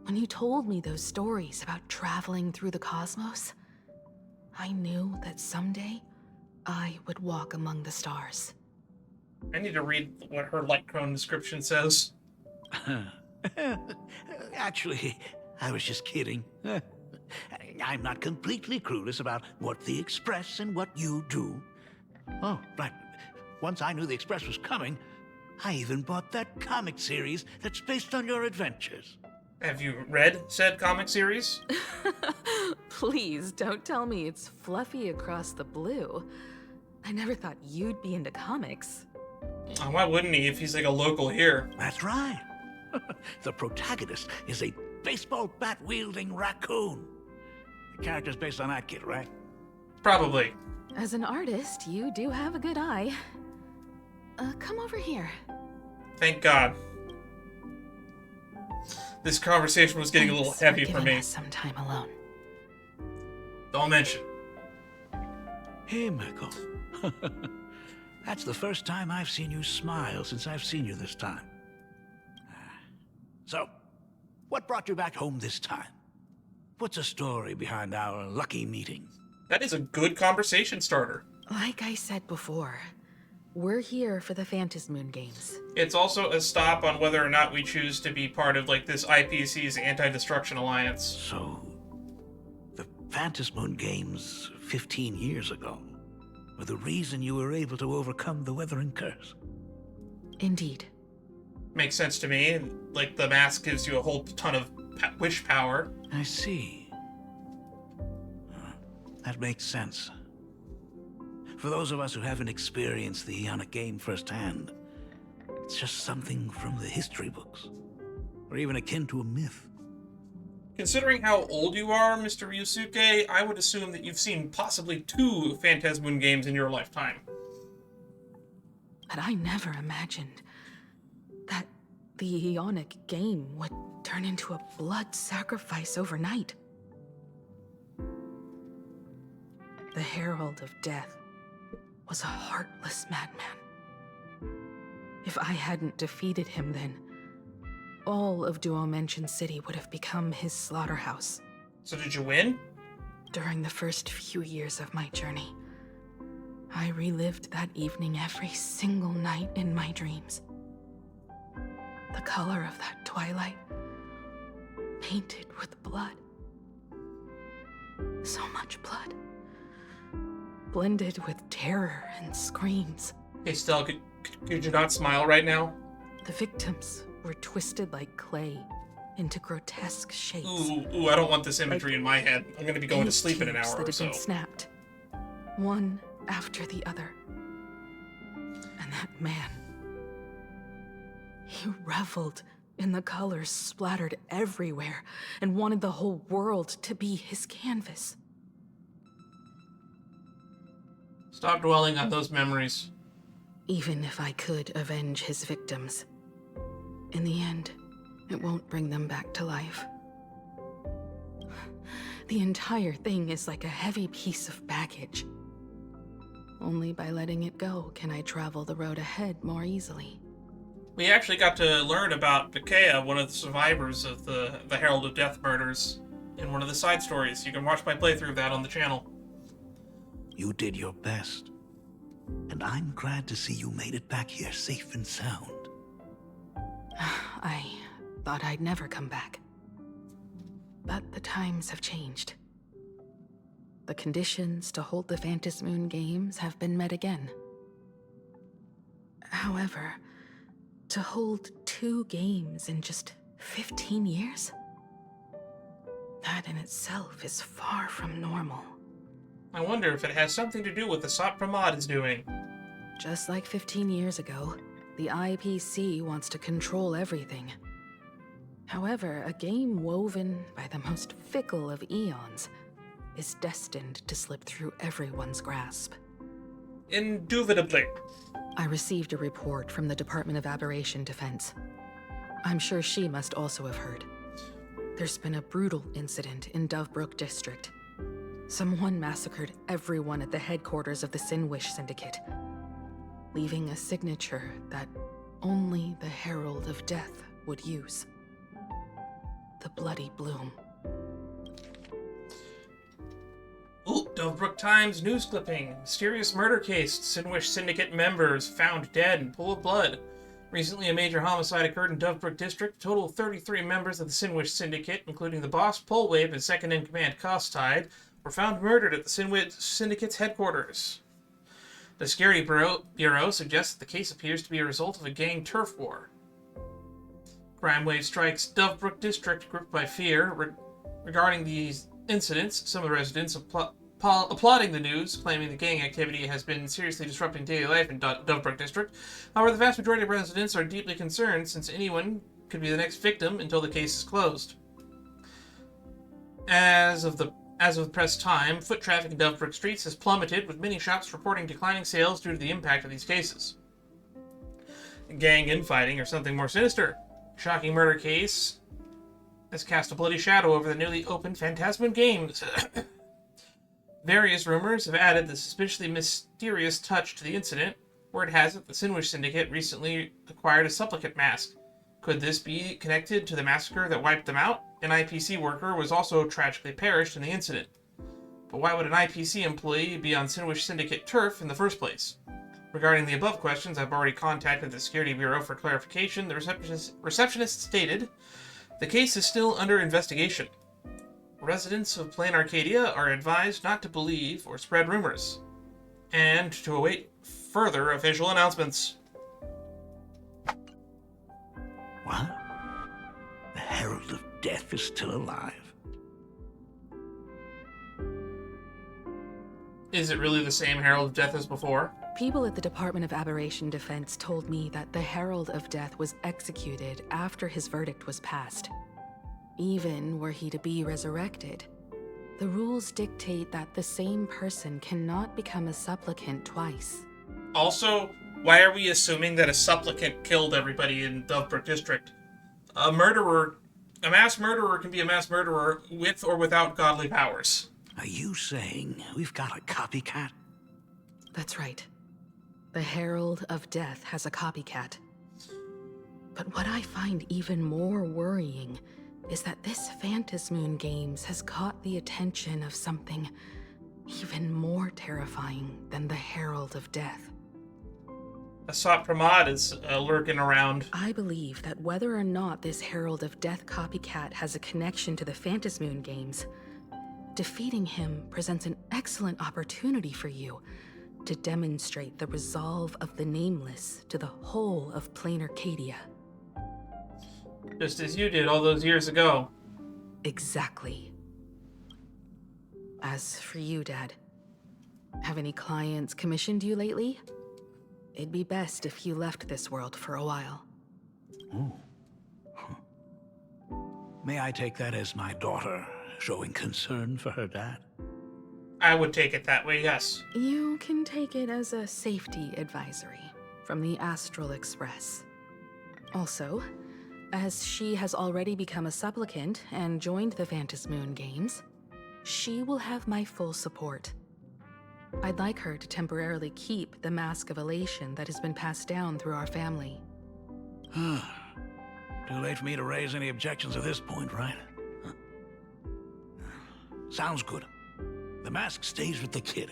when you told me those stories about traveling through the cosmos, I knew that someday I would walk among the stars. I need to read what her light crone description says. Actually, I was just kidding. I'm not completely clueless about what the Express and what you do. Oh, right. Once I knew the Express was coming, I even bought that comic series that's based on your adventures. Have you read said comic series? Please don't tell me it's fluffy across the blue. I never thought you'd be into comics. Why wouldn't he if he's like a local here? That's right. The protagonist is a baseball bat-wielding raccoon. The character's based on that kid, right? Probably. As an artist, you do have a good eye. Come over here. Thank God. This conversation was getting a little heavy for me. Some time alone. Don't mention. Hey, Michael. That's the first time I've seen you smile since I've seen you this time. So, what brought you back home this time? What's the story behind our lucky meeting? That is a good conversation starter. Like I said before, we're here for the Phantasmoon Games. It's also a stop on whether or not we choose to be part of like this IPC's Anti-Destruction Alliance. So, the Phantasmoon Games 15 years ago were the reason you were able to overcome the Weathering Curse? Indeed. Makes sense to me. Like, the mask gives you a whole ton of wish power. I see. That makes sense. For those of us who haven't experienced the Ionic game firsthand, it's just something from the history books, or even akin to a myth. Considering how old you are, Mr. Ryusuke, I would assume that you've seen possibly 2 Phantasmoon games in your lifetime. But I never imagined that the Ionic game would turn into a blood sacrifice overnight. The Herald of Death was a heartless madman. If I hadn't defeated him then, all of Duomension City would have become his slaughterhouse. So did you win? During the first few years of my journey, I relived that evening every single night in my dreams. The color of that twilight, painted with blood. So much blood. Blended with terror and screams. Hey, Stella, could you not smile right now? The victims were twisted like clay into grotesque shapes. Ooh, I don't want this imagery in my head. I'm gonna be going to sleep in an hour or so. That had been snapped, one after the other. And that man, he reveled in the colors splattered everywhere and wanted the whole world to be his canvas. Stop dwelling on those memories. Even if I could avenge his victims, in the end, it won't bring them back to life. The entire thing is like a heavy piece of baggage. Only by letting it go can I travel the road ahead more easily. We actually got to learn about Takea, one of the survivors of the Herald of Death murders, in one of the side stories. You can watch my playthrough of that on the channel. You did your best, and I'm glad to see you made it back here safe and sound. I thought I'd never come back. But the times have changed. The conditions to hold the Phantasmoon Games have been met again. However, to hold 2 games in just 15 years? That in itself is far from normal. I wonder if it has something to do with the Sat Pramod is doing. Just like 15 years ago, the IPC wants to control everything. However, a game woven by the most fickle of eons is destined to slip through everyone's grasp. Indubitably. I received a report from the Department of Aberration Defense. I'm sure she must also have heard. There's been a brutal incident in Dovebrook District. Someone massacred everyone at the headquarters of the Sinwish Syndicate, leaving a signature that only the Herald of Death would use. The Bloody Bloom. Ooh, Dovebrook Times news clipping. Mysterious murder case. Sinwish Syndicate members found dead in pool of blood. Recently, a major homicide occurred in Dovebrook District. A total of 33 members of the Sinwish Syndicate, including the boss, Polwave, and second-in-command, Costide, were found murdered at the Sinwish Syndicate's headquarters. The Security Bureau suggests that the case appears to be a result of a gang turf war. Crime wave strikes Dovebrook District, gripped by fear. Regarding these incidents, some of the residents applauding the news, claiming the gang activity has been seriously disrupting daily life in Dovebrook District. However, the vast majority of residents are deeply concerned, since anyone could be the next victim until the case is closed. As of the press time, foot traffic in Dovebrook streets has plummeted, with many shops reporting declining sales due to the impact of these cases. Gang infighting or something more sinister. Shocking murder case has cast a bloody shadow over the newly opened Phantasmoon Games. Various rumors have added the suspiciously mysterious touch to the incident. Word has it the Sinwish Syndicate recently acquired a supplicant mask. Could this be connected to the massacre that wiped them out? An IPC worker was also tragically perished in the incident. But why would an IPC employee be on Sinwish Syndicate turf in the first place? Regarding the above questions, I've already contacted the Security Bureau for clarification. The receptionist stated, the case is still under investigation. Residents of Plain Arcadia are advised not to believe or spread rumors, and to await further official announcements. What? The Herald of Death is still alive? Is it really the same Herald of Death as before? People at the Department of Aberration Defense told me that the Herald of Death was executed after his verdict was passed. Even were he to be resurrected, the rules dictate that the same person cannot become a supplicant twice. Also, why are we assuming that a supplicant killed everybody in Dovebrook District? A mass murderer can be a mass murderer with or without godly powers. Are you saying we've got a copycat? That's right. The Herald of Death has a copycat. But what I find even more worrying is that this Phantasmoon Games has caught the attention of something even more terrifying than the Herald of Death. Asat Pramod is lurking around. I believe that whether or not this Herald of Death copycat has a connection to the Phantasmoon Games, defeating him presents an excellent opportunity for you to demonstrate the resolve of the Nameless to the whole of Plain Arcadia. Just as you did all those years ago. Exactly. As for you, Dad, have any clients commissioned you lately? It'd be best if you left this world for a while. Oh. May I take that as my daughter showing concern for her dad? I would take it that way, yes. You can take it as a safety advisory from the Astral Express. Also, as she has already become a supplicant and joined the Phantasmoon Games, she will have my full support. I'd like her to temporarily keep the Mask of Elation that has been passed down through our family. Too late for me to raise any objections at this point, right? Huh. Sounds good. The mask stays with the kid.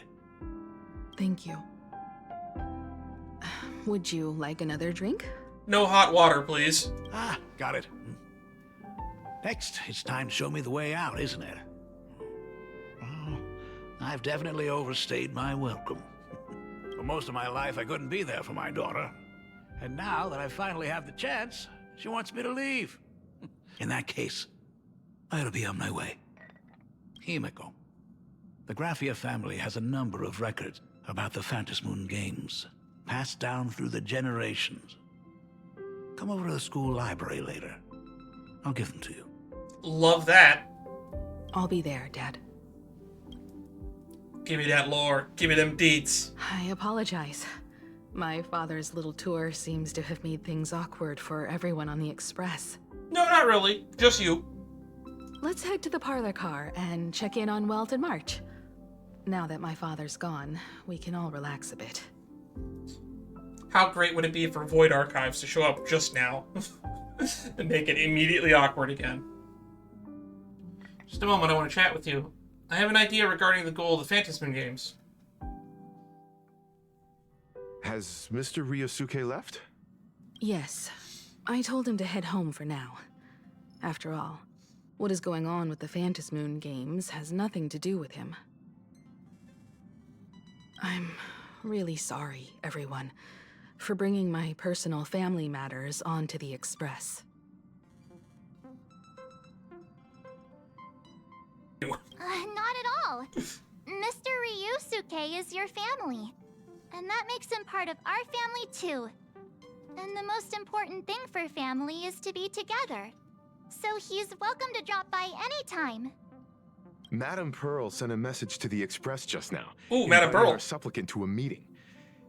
Thank you. Would you like another drink? No hot water, please. Ah, got it. Next, it's time to show me the way out, isn't it? Well, I've definitely overstayed my welcome. For most of my life, I couldn't be there for my daughter. And now that I finally have the chance, she wants me to leave. In that case, I ought to be on my way. Himiko. The Graphia family has a number of records about the Phantasmoon Games, passed down through the generations. Come over to the school library later. I'll give them to you. Love that. I'll be there, Dad. Give me that lore. Give me them deets. I apologize. My father's little tour seems to have made things awkward for everyone on the Express. No, not really. Just you. Let's head to the parlor car and check in on Welt and March. Now that my father's gone, we can all relax a bit. How great would it be for Void Archives to show up just now and make it immediately awkward again? Just a moment, I want to chat with you. I have an idea regarding the goal of the Phantasm Games. Has Mr. Ryosuke left? Yes. I told him to head home for now. After all, what is going on with the Phantasmoon Games has nothing to do with him. I'm really sorry, everyone, for bringing my personal family matters onto the Express. Not at all. Mr. Ryusuke is your family. And that makes him part of our family too. And the most important thing for family is to be together. So he's welcome to drop by anytime. Madame Pearl sent a message to the Express just now. Ooh, Madame inviting Pearl. our supplicant to a meeting.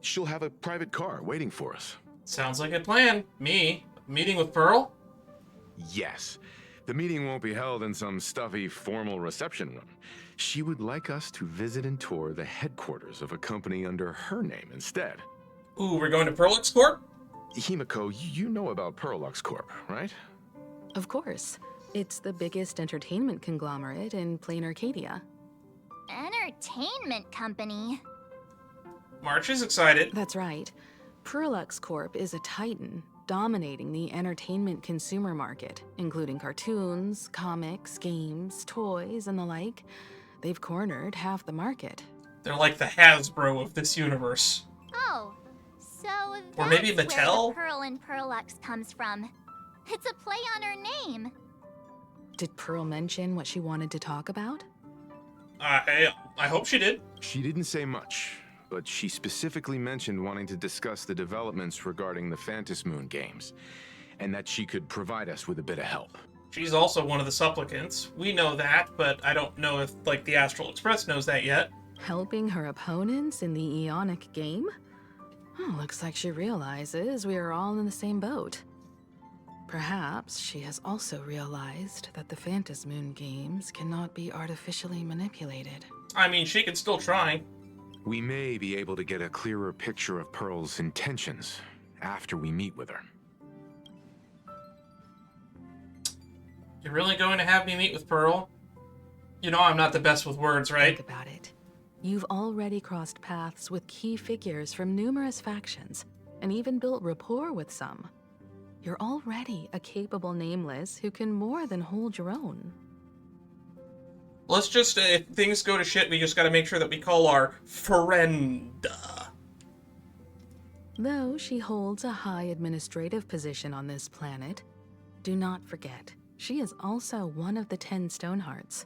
She'll have a private car waiting for us. Sounds like a plan. Me? Meeting with Pearl? Yes. The meeting won't be held in some stuffy, formal reception room. She would like us to visit and tour the headquarters of a company under her name instead. Ooh, we're going to Pearlix Corp? Himiko, you know about Pearlux Corp, right? Of course. It's the biggest entertainment conglomerate in plain Arcadia. Entertainment company? March is excited. That's right. Pearlux Corp is a titan, dominating the entertainment consumer market, including cartoons, comics, games, toys, and the like. They've cornered half the market. They're like the Hasbro of this universe. Oh, so Or that's maybe where Mattel? the Pearl in Pearlux comes from. It's a play on her name. Did Pearl mention what she wanted to talk about? I hope she did. She didn't say much, but she specifically mentioned wanting to discuss the developments regarding the Phantasmoon Games, and that she could provide us with a bit of help. She's also one of the supplicants. We know that, but I don't know if, like, the Astral Express knows that yet. Helping her opponents in the Eonic game? Oh, looks like she realizes we are all in the same boat. Perhaps she has also realized that the Phantasmoon Games cannot be artificially manipulated. I mean, she could still try. We may be able to get a clearer picture of Pearl's intentions after we meet with her. You're really going to have me meet with Pearl? You know I'm not the best with words, right? Think about it. You've already crossed paths with key figures from numerous factions, and even built rapport with some. You're already a capable nameless who can more than hold your own. Let's just, if things go to shit, we just gotta make sure that we call our friend. Though she holds a high administrative position on this planet, do not forget, she is also one of the 10 Stonehearts.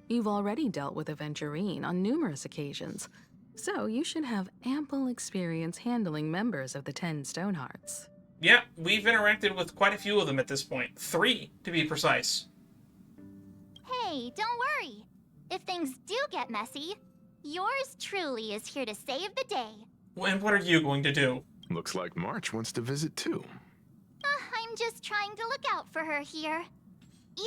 You've already dealt with Aventurine on numerous occasions, so you should have ample experience handling members of the 10 Stonehearts. Yeah, we've interacted with quite a few of them at this point. 3, to be precise. Hey, don't worry. If things do get messy, yours truly is here to save the day. And what are you going to do? Looks like March wants to visit too. I'm just trying to look out for her here.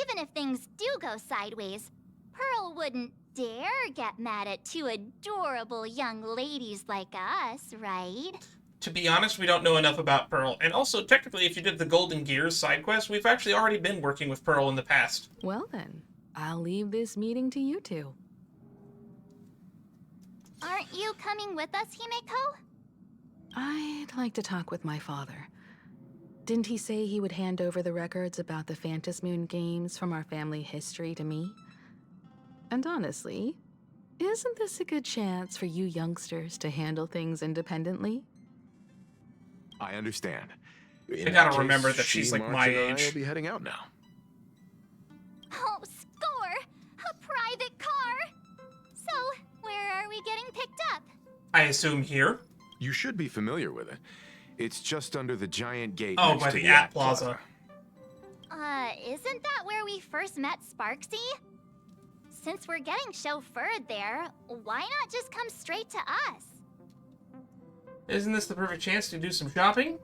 Even if things do go sideways, Pearl wouldn't dare get mad at 2 adorable young ladies like us, right? To be honest, we don't know enough about Pearl. And also, technically, if you did the Golden Gears side quest, we've actually already been working with Pearl in the past. Well then, I'll leave this meeting to you two. Aren't you coming with us, Himeko? I'd like to talk with my father. Didn't he say he would hand over the records about the Phantasmoon Games from our family history to me? And honestly, isn't this a good chance for you youngsters to handle things independently? I understand. I gotta remember that she's like March my and I age. will be heading out now. Oh, score! A private car! So, where are we getting picked up? I assume here? You should be familiar with it. It's just under the giant gate Oh, next by to the the App App Plaza. Isn't that where we first met Sparksy? Since we're getting chauffeured there, why not just come straight to us? Isn't this the perfect chance to do some shopping?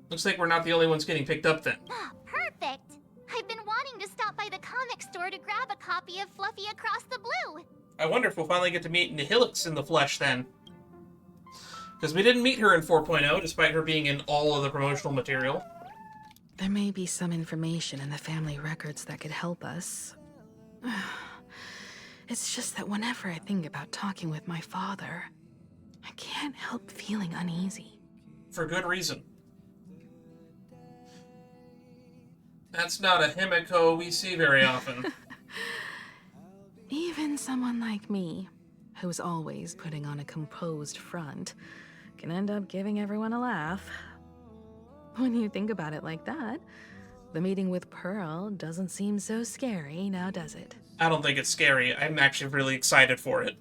Looks like we're not the only ones getting picked up then. Perfect! I've been wanting to stop by the comic store to grab a copy of Fluffy Across the Blue. I wonder if we'll finally get to meet Nihilix in the flesh then. Because we didn't meet her in 4.0, despite her being in all of the promotional material. There may be some information in the family records that could help us. It's just that whenever I think about talking with my father, I can't help feeling uneasy. For good reason. That's not a Himiko we see very often. Even someone like me, who's always putting on a composed front, can end up giving everyone a laugh. When you think about it like that, the meeting with Pearl doesn't seem so scary, now does it? I don't think it's scary. I'm actually really excited for it.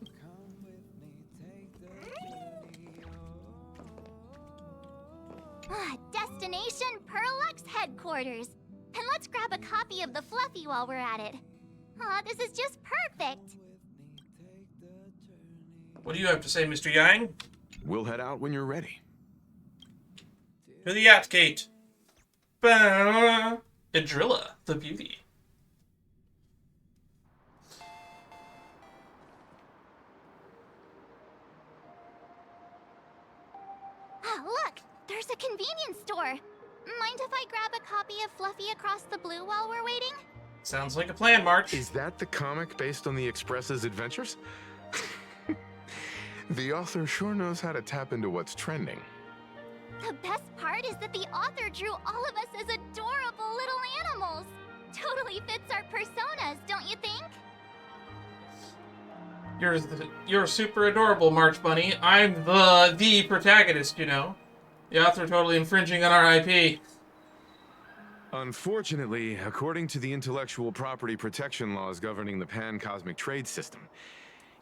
Destination Perlux headquarters. And let's grab a copy of the Fluffy while we're at it. Aw, this is just perfect. What do you have to say, Mr. Yang? We'll head out when you're ready. To the yacht gate. Ba Idrilla, the beauty. Ah, look! There's a convenience store. Mind if I grab a copy of Fluffy Across the Blue while we're waiting? Sounds like a plan, March. Is that the comic based on the Express's adventures? The author sure knows how to tap into what's trending. The best part is that the author drew all of us as adorable little animals. Totally fits our personas, don't you think? You're super adorable, March Bunny. I'm the protagonist, you know. The author totally infringing on our IP. Unfortunately, according to the intellectual property protection laws governing the pan-cosmic trade system,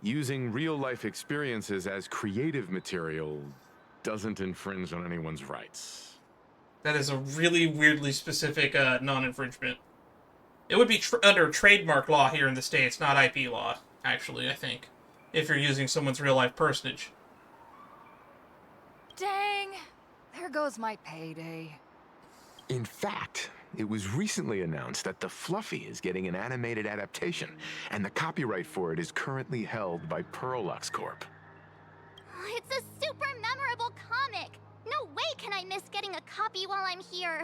using real-life experiences as creative material doesn't infringe on anyone's rights. That is a really weirdly specific non-infringement. It would be under trademark law here in the States, not IP law, actually, I think, if you're using someone's real-life personage. Dang! There goes my payday. In fact, it was recently announced that the Fluffy is getting an animated adaptation, and the copyright for it is currently held by Perlux Corp. It's a super memorable comic. No way can I miss getting a copy while I'm here.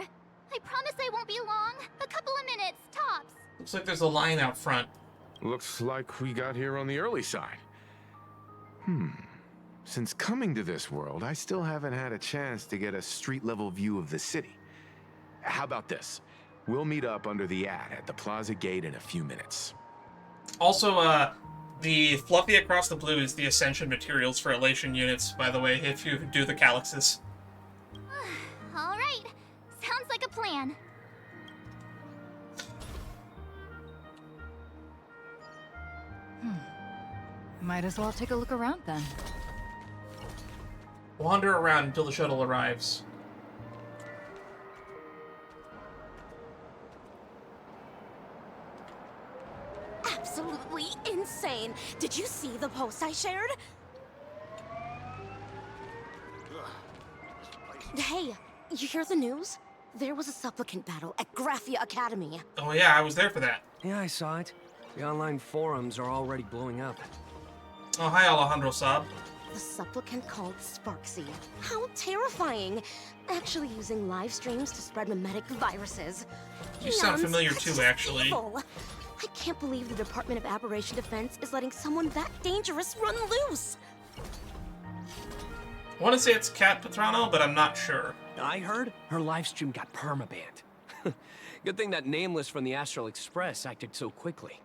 I promise I won't be long. A couple of minutes, tops. Looks like there's a line out front. Looks like we got here on the early side. Since coming to this world, I still haven't had a chance to get a street-level view of the city. How about this? We'll meet up under the ad at the Plaza Gate in a few minutes. Also, the Fluffy Across the Blue is the Ascension materials for elation units, by the way, if you do the calyxes. All right. Sounds like a plan. Might as well take a look around then. Wander around until the shuttle arrives. Absolutely insane. Did you see the post I shared? Hey, you hear the news? There was a supplicant battle at Graphia Academy. Oh yeah, I was there for that. Yeah, I saw it. The online forums are already blowing up. Oh, hi, Alejandro Saab. The supplicant called Sparksy. How terrifying! Actually using live streams to spread mimetic viruses. You sound familiar That's too, just actually. evil. I can't believe the Department of Aberration Defense is letting someone that dangerous run loose. I want to say it's Cat Patrano, but I'm not sure. I heard her livestream got permabanned. Good thing that Nameless from the Astral Express acted so quickly.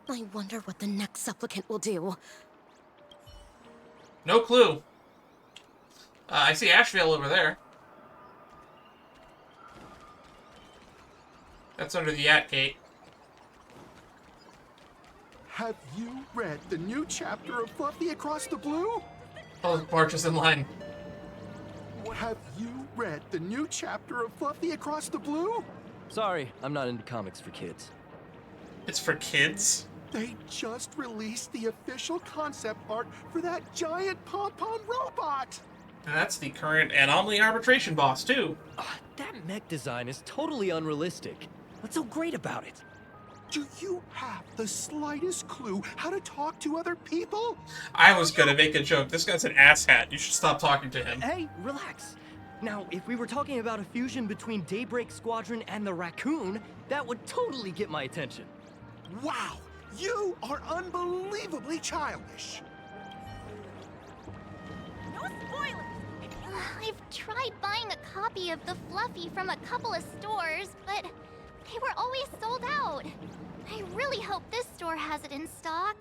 I wonder what the next supplicant will do. No clue. I see Ashvale over there. That's under the Yacht Gate. Have you read the new chapter of Fluffy Across the Blue? Oh, March is in line. Have you read the new chapter of Fluffy Across the Blue? Sorry, I'm not into comics for kids. It's for kids? They just released the official concept art for that giant pom-pom robot! And that's the current Anomaly Arbitration boss, too. That mech design is totally unrealistic. What's so great about it? Do you have the slightest clue how to talk to other people? I was gonna make a joke. This guy's an asshat. You should stop talking to him. Hey, relax. Now, if we were talking about a fusion between Daybreak Squadron and the Raccoon, that would totally get my attention. Wow! You are unbelievably childish. No spoilers! I've tried buying a copy of the Fluffy from a couple of stores, but they were always sold out. I really hope this store has it in stock.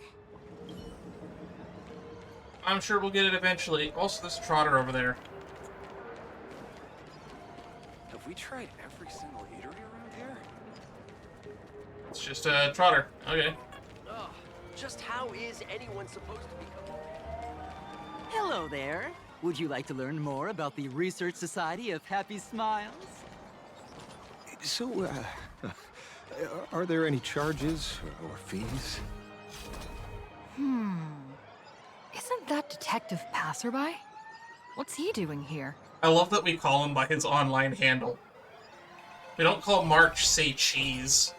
I'm sure we'll get it eventually. Also, this Trotter over there. Have we tried every single eatery around here? It's just a Trotter. Okay. Ugh, just how is anyone supposed to become? Hello there. Would you like to learn more about the Research Society of Happy Smiles? So, are there any charges or fees? Isn't that Detective Passerby? What's he doing here? I love that we call him by his online handle. We don't call March Say Cheese.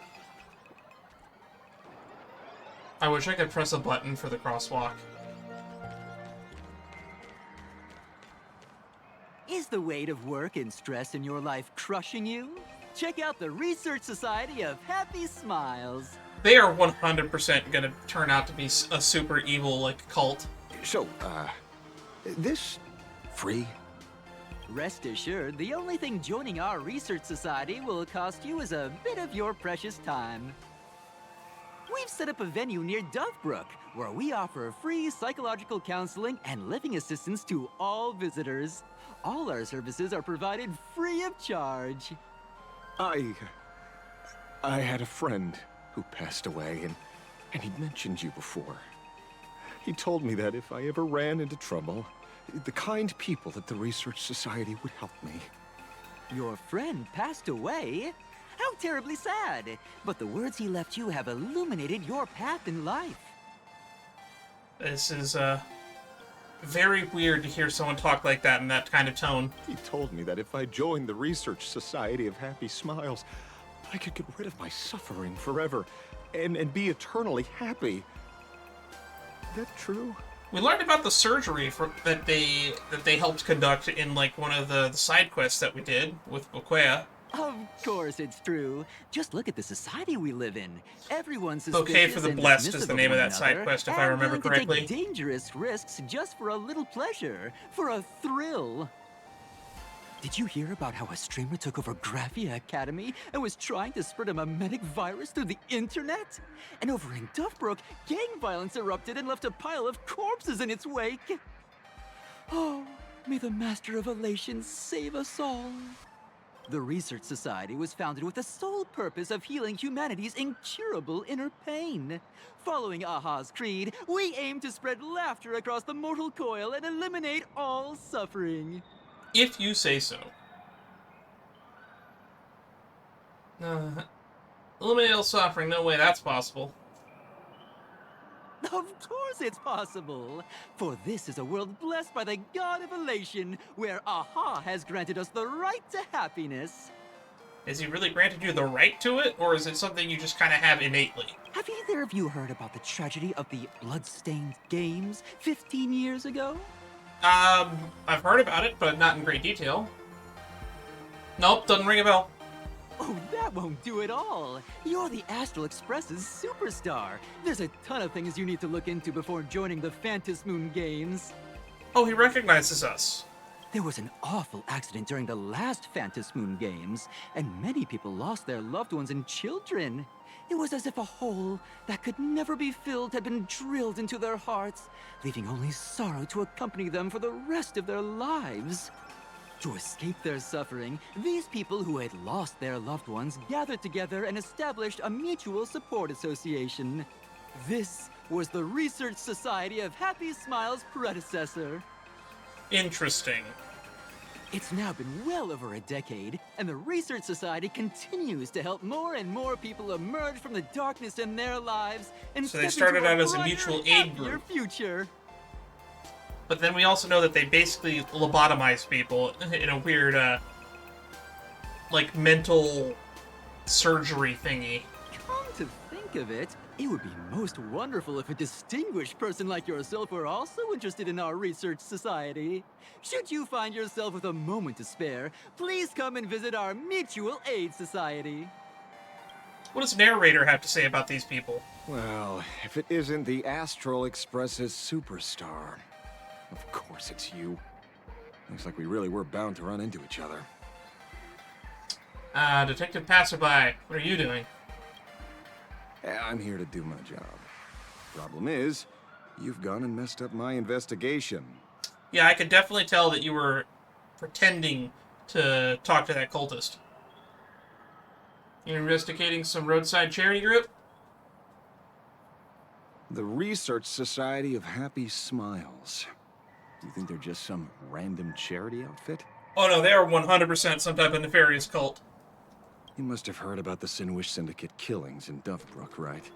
I wish I could press a button for the crosswalk. Is the weight of work and stress in your life crushing you? Check out the Research Society of Happy Smiles. They are 100% gonna turn out to be a super evil, like, cult. So, this free? Rest assured, the only thing joining our Research Society will cost you is a bit of your precious time. We've set up a venue near Dovebrook, where we offer free psychological counseling and living assistance to all visitors. All our services are provided free of charge. I had a friend who passed away, and he'd mentioned you before. He told me that if I ever ran into trouble, the kind people at the Research Society would help me. Your friend passed away? How terribly sad. But the words he left you have illuminated your path in life. This is, very weird to hear someone talk like that in that kind of tone. He told me that if I joined the Research Society of Happy Smiles, I could get rid of my suffering forever and be eternally happy. That true? We learned about the surgery that they helped conduct in, like, one of the side quests that we did with Boquea. Of course it's true. Just look at the society we live in. Everyone's suspicious Bouquet for the and Blessed dismissive is the of name of one that side another, quest, if I and remember willing to correctly. take dangerous risks just for a little pleasure, for a thrill. Did you hear about how a streamer took over Graphia Academy and was trying to spread a memetic virus through the internet? And over in Dovebrook, gang violence erupted and left a pile of corpses in its wake. Oh, may the Master of Elation save us all. The Research Society was founded with the sole purpose of healing humanity's incurable inner pain. Following Aha's creed, we aim to spread laughter across the mortal coil and eliminate all suffering. If you say so. Eliminate all suffering, no way that's possible. Of course it's possible! For this is a world blessed by the god of elation, where Aha has granted us the right to happiness. Has he really granted you the right to it, or is it something you just kind of have innately? Have either of you heard about the tragedy of the Bloodstained Games 15 years ago? I've heard about it, but not in great detail. Nope, doesn't ring a bell. Oh, that won't do it all. You're the Astral Express's superstar. There's a ton of things you need to look into before joining the Phantasmoon Games. Oh, he recognizes us. There was an awful accident during the last Phantasmoon Games, and many people lost their loved ones and children. It was as if a hole that could never be filled had been drilled into their hearts, leaving only sorrow to accompany them for the rest of their lives. To escape their suffering, these people who had lost their loved ones gathered together and established a mutual support association. This was the Research Society of Happy Smiles' predecessor. Interesting. It's now been well over a decade, and the Research Society continues to help more and more people emerge from the darkness in their lives and So they step started into out as a brighter, mutual aid happier group. future. But then we also know that they basically lobotomize people in a weird, like, mental surgery thingy. Come to think of it, it would be most wonderful if a distinguished person like yourself were also interested in our Research Society. Should you find yourself with a moment to spare, please come and visit our Mutual Aid Society. What does narrator have to say about these people? Well, if it isn't the Astral Express's superstar, of course it's you. Looks like we really were bound to run into each other. Detective Passerby, what are you doing? I'm here to do my job. Problem is, you've gone and messed up my investigation. Yeah, I could definitely tell that you were pretending to talk to that cultist. You're investigating some roadside charity group? The Research Society of Happy Smiles. Do you think they're just some random charity outfit? Oh no, they are 100% some type of nefarious cult. You must have heard about the Sinwish Syndicate killings in Dovebrook, right?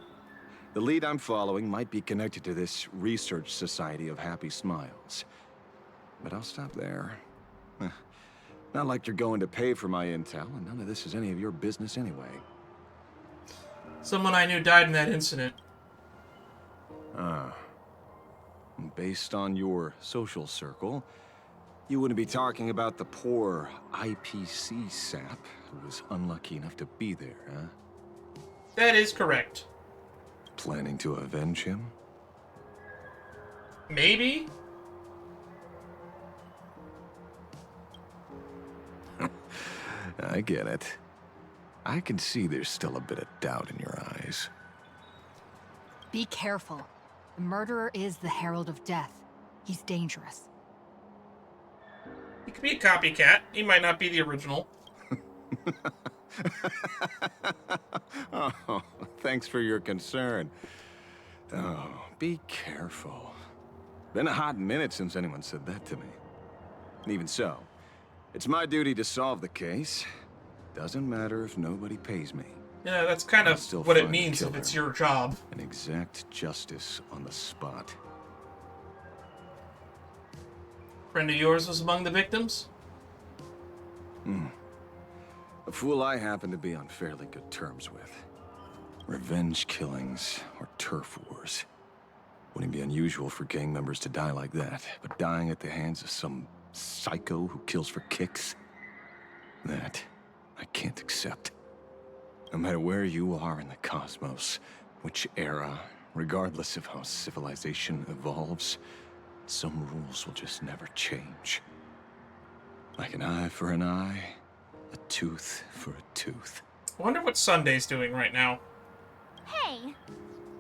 The lead I'm following might be connected to this Research Society of Happy Smiles. But I'll stop there. Not like you're going to pay for my intel, and none of this is any of your business anyway. Someone I knew died in that incident. Based on your social circle, you wouldn't be talking about the poor IPC sap who was unlucky enough to be there, huh? That is correct. Planning to avenge him? Maybe? I get it. I can see there's still a bit of doubt in your eyes. Be careful. The murderer is the Herald of Death. He's dangerous. He could be a copycat. He might not be the original. Oh, thanks for your concern. Oh, be careful. Been a hot minute since anyone said that to me. And even so, it's my duty to solve the case. Doesn't matter if nobody pays me. Yeah, that's kind of what it means if it's your job. And exact justice on the spot. Friend of yours was among the victims? A fool I happen to be on fairly good terms with. Revenge killings or turf wars. Wouldn't be unusual for gang members to die like that, but dying at the hands of some psycho who kills for kicks? That I can't accept. No matter where you are in the cosmos, which era, regardless of how civilization evolves, some rules will just never change. Like an eye for an eye, a tooth for a tooth. I wonder what Sunday's doing right now. Hey,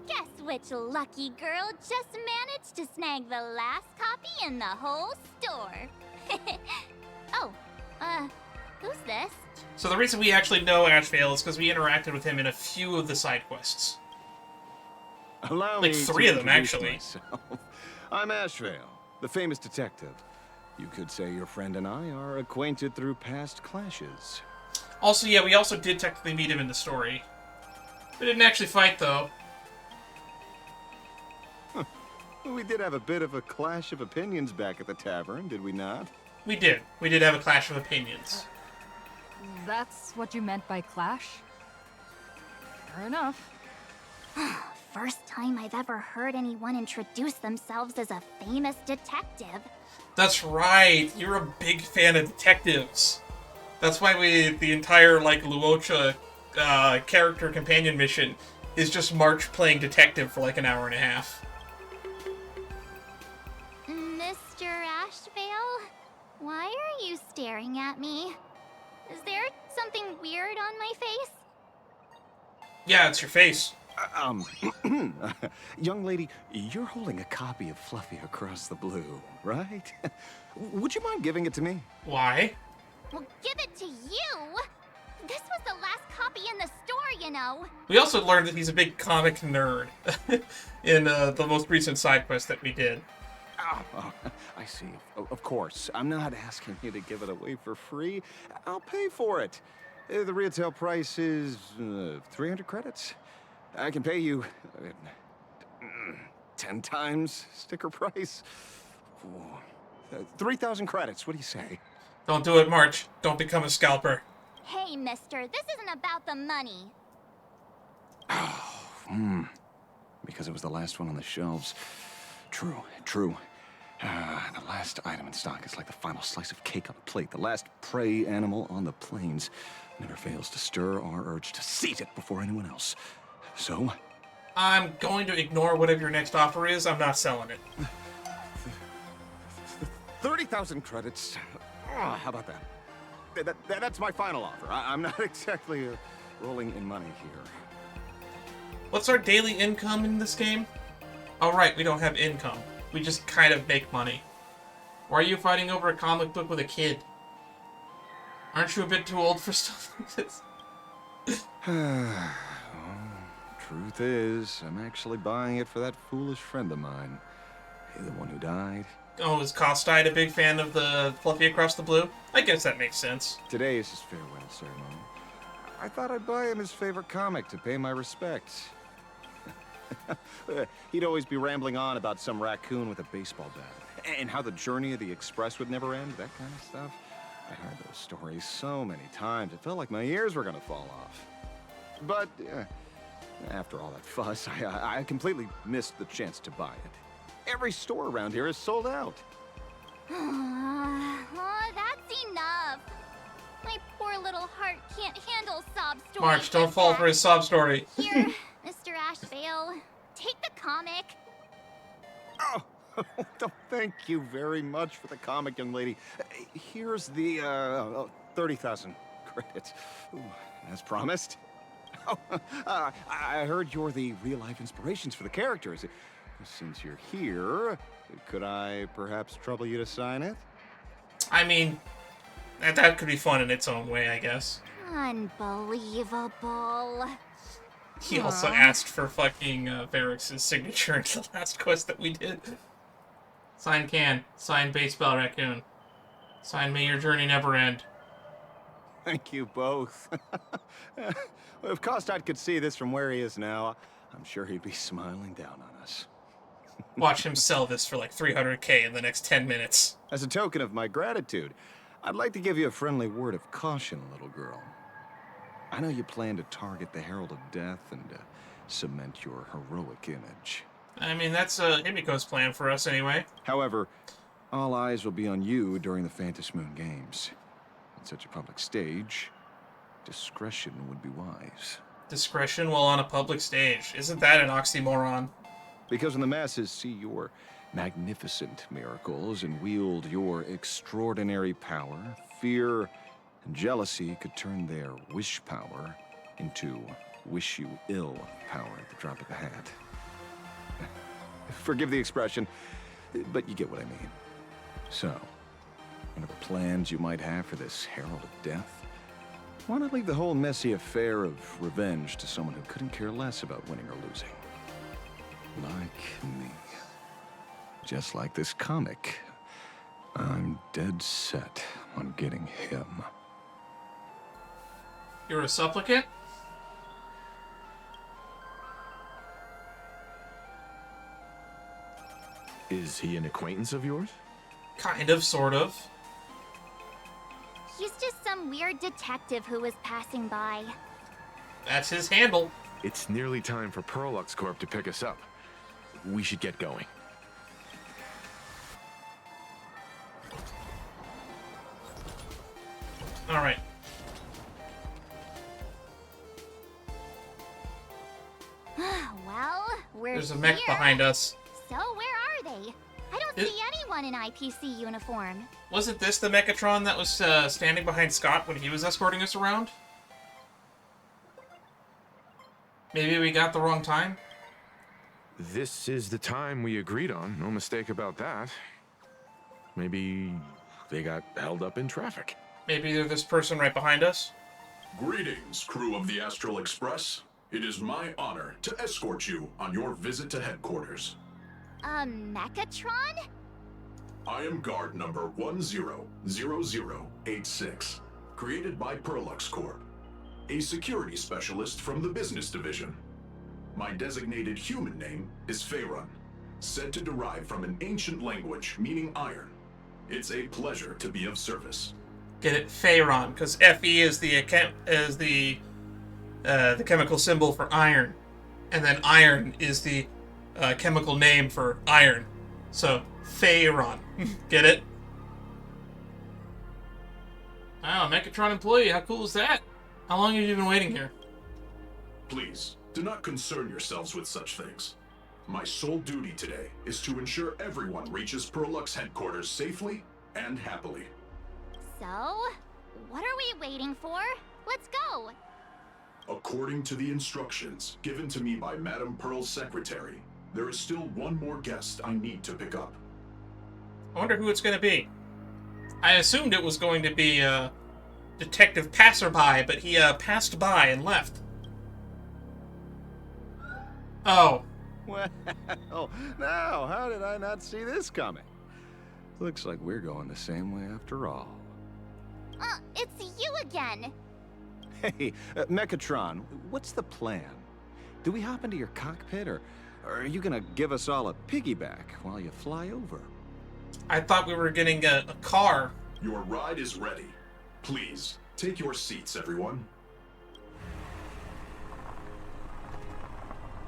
guess which lucky girl just managed to snag the last copy in the whole store? Oh, who's this? So the reason we actually know Ashvale is because we interacted with him in a few of the side quests. Allow like me 3 to of them, introduce actually. myself. I'm Ashvale, the famous detective. You could say your friend and I are acquainted through past clashes. Also, yeah, we also did technically meet him in the story. We didn't actually fight, though. We did have a bit of a clash of opinions back at the tavern, did we not? We did. We did have a clash of opinions. That's what you meant by clash? Fair enough. First time I've ever heard anyone introduce themselves as a famous detective. That's right. You're a big fan of detectives. That's why the entire, like, Luocha character companion mission is just March playing detective for like an hour and a half. Mr. Ashvale? Why are you staring at me? Is there something weird on my face? Yeah, it's your face. Young lady, you're holding a copy of Fluffy Across the Blue, right? Would you mind giving it to me? Why? Well, give it to you! This was the last copy in the store, you know. We also learned that he's a big comic nerd in the most recent side quest that we did. Oh, I see. Of course. I'm not asking you to give it away for free. I'll pay for it. The retail price is 300 credits. I can pay you 10 times sticker price. 3,000 credits. What do you say? Don't do it, March. Don't become a scalper. Hey, mister, this isn't about the money. Because it was the last one on the shelves. True, true. The last item in stock is like the final slice of cake on a plate. The last prey animal on the plains. never fails to stir our urge to seize it before anyone else. So? I'm going to ignore whatever your next offer is. I'm not selling it. 30,000 credits. Oh, how about that? That's my final offer. I'm not exactly rolling in money here. What's our daily income in this game? Oh, right, we don't have income. We just kind of make money. Why are you fighting over a comic book with a kid? Aren't you a bit too old for stuff like this? Well, truth is, I'm actually buying it for that foolish friend of mine. The one who died. Oh, is Costide a big fan of the Fluffy Across the Blue? I guess that makes sense. Today is his farewell ceremony. I thought I'd buy him his favorite comic to pay my respects. He'd always be rambling on about some raccoon with a baseball bat, and how the journey of the Express would never end, that kind of stuff. I heard those stories so many times, it felt like my ears were gonna fall off. But after all that fuss, I completely missed the chance to buy it. Every store around here is sold out. Oh, that's enough. My poor little heart can't handle sob stories. March, don't fall for his sob story. Here, Mr. Ashvale, take the comic. Oh, thank you very much for the comic, young lady. Here's the 30,000 credits. Ooh, as promised. Oh, I heard you're the real-life inspirations for the characters. Since you're here, could I perhaps trouble you to sign it? I mean, that could be fun in its own way, I guess. Unbelievable. He also asked for fucking Varrix's signature in the last quest that we did. Sign Can. Sign Baseball Raccoon. Sign May Your Journey Never End. Thank you both. If Costide could see this from where he is now, I'm sure he'd be smiling down on us. Watch him sell this for like 300K in the next 10 minutes. As a token of my gratitude, I'd like to give you a friendly word of caution, little girl. I know you plan to target the Herald of Death and cement your heroic image. I mean, that's Himiko's plan for us anyway. However, all eyes will be on you during the Phantom Moon Games. On such a public stage, discretion would be wise. Discretion while on a public stage. Isn't that an oxymoron? Because when the masses see your magnificent miracles and wield your extraordinary power, fear and jealousy could turn their wish power into wish you ill power at the drop of the hat. Forgive the expression, but you get what I mean. So, whatever plans you might have for this Herald of Death, why not leave the whole messy affair of revenge to someone who couldn't care less about winning or losing? Like me. Just like this comic, I'm dead set on getting him. You're a supplicant? Is he an acquaintance of yours? Kind of, sort of. He's just some weird detective who was passing by. That's his handle. It's nearly time for Perlux Corp to pick us up. We should get going. All right. Well, There's a mech behind us. So where are they? I don't see anyone in IPC uniform. Wasn't this the Mechatron that was standing behind Scott when he was escorting us around? Maybe we got the wrong time? This is the time we agreed on, no mistake about that. Maybe they got held up in traffic. Maybe they're this person right behind us? Greetings, crew of the Astral Express. It is my honor to escort you on your visit to headquarters. Mechatron? I am guard number 100086, created by Perlux Corp, a security specialist from the business division. My designated human name is Faerun, said to derive from an ancient language meaning iron. It's a pleasure to be of service. Get it, Faerun, because Fe is the chemical symbol for iron, and then iron is the chemical name for iron. So Faerun, get it? Wow, Mechatron employee, how cool is that? How long have you been waiting here? Please, do not concern yourselves with such things. My sole duty today is to ensure everyone reaches Perlux headquarters safely and happily. So, what are we waiting for? Let's go! According to the instructions given to me by Madame Pearl's secretary, there is still one more guest I need to pick up. I wonder who it's going to be. I assumed it was going to be Detective Passerby, but he passed by and left. Oh. Well, now, how did I not see this coming? Looks like we're going the same way after all. It's you again! Hey, Megatron, what's the plan? Do we hop into your cockpit, or are you gonna give us all a piggyback while you fly over? I thought we were getting a car. Your ride is ready. Please, take your seats, everyone.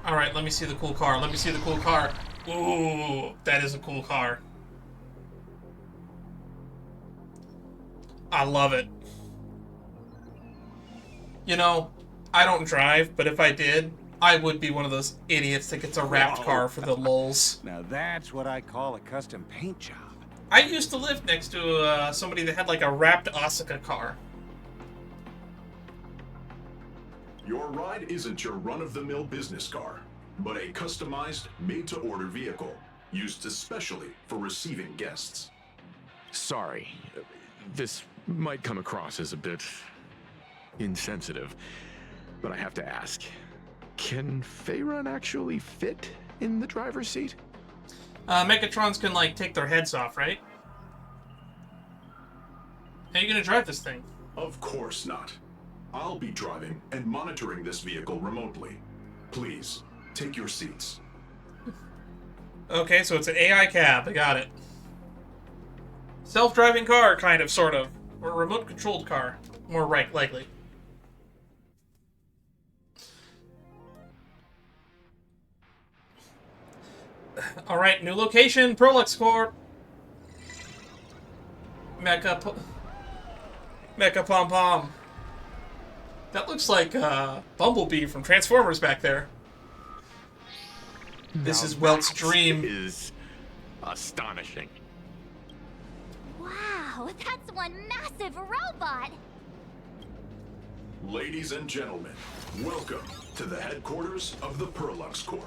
Alright, let me see the cool car. Let me see the cool car. Ooh, that is a cool car. I love it. You know, I don't drive, but if I did, I would be one of those idiots that gets a wrapped car for the lulz. Now that's what I call a custom paint job. I used to live next to somebody that had like a wrapped Asuka car. Your ride isn't your run-of-the-mill business car, but a customized, made-to-order vehicle, used especially for receiving guests. Sorry, this might come across as a bit insensitive, but I have to ask. Can Faerun actually fit in the driver's seat? Megatrons can, like, take their heads off, right? How are you gonna drive this thing? Of course not. I'll be driving and monitoring this vehicle remotely. Please, take your seats. Okay, so it's an AI cab. I got it. Self-driving car, kind of, sort of. Or a remote-controlled car. More right, likely. Alright, new location, Prolix Corp. Mecha Pom Pom. That looks like Bumblebee from Transformers back there. This is Welt's dream. Is astonishing. Wow, that's one massive robot! Ladies and gentlemen, welcome to the headquarters of the Perlux Corp.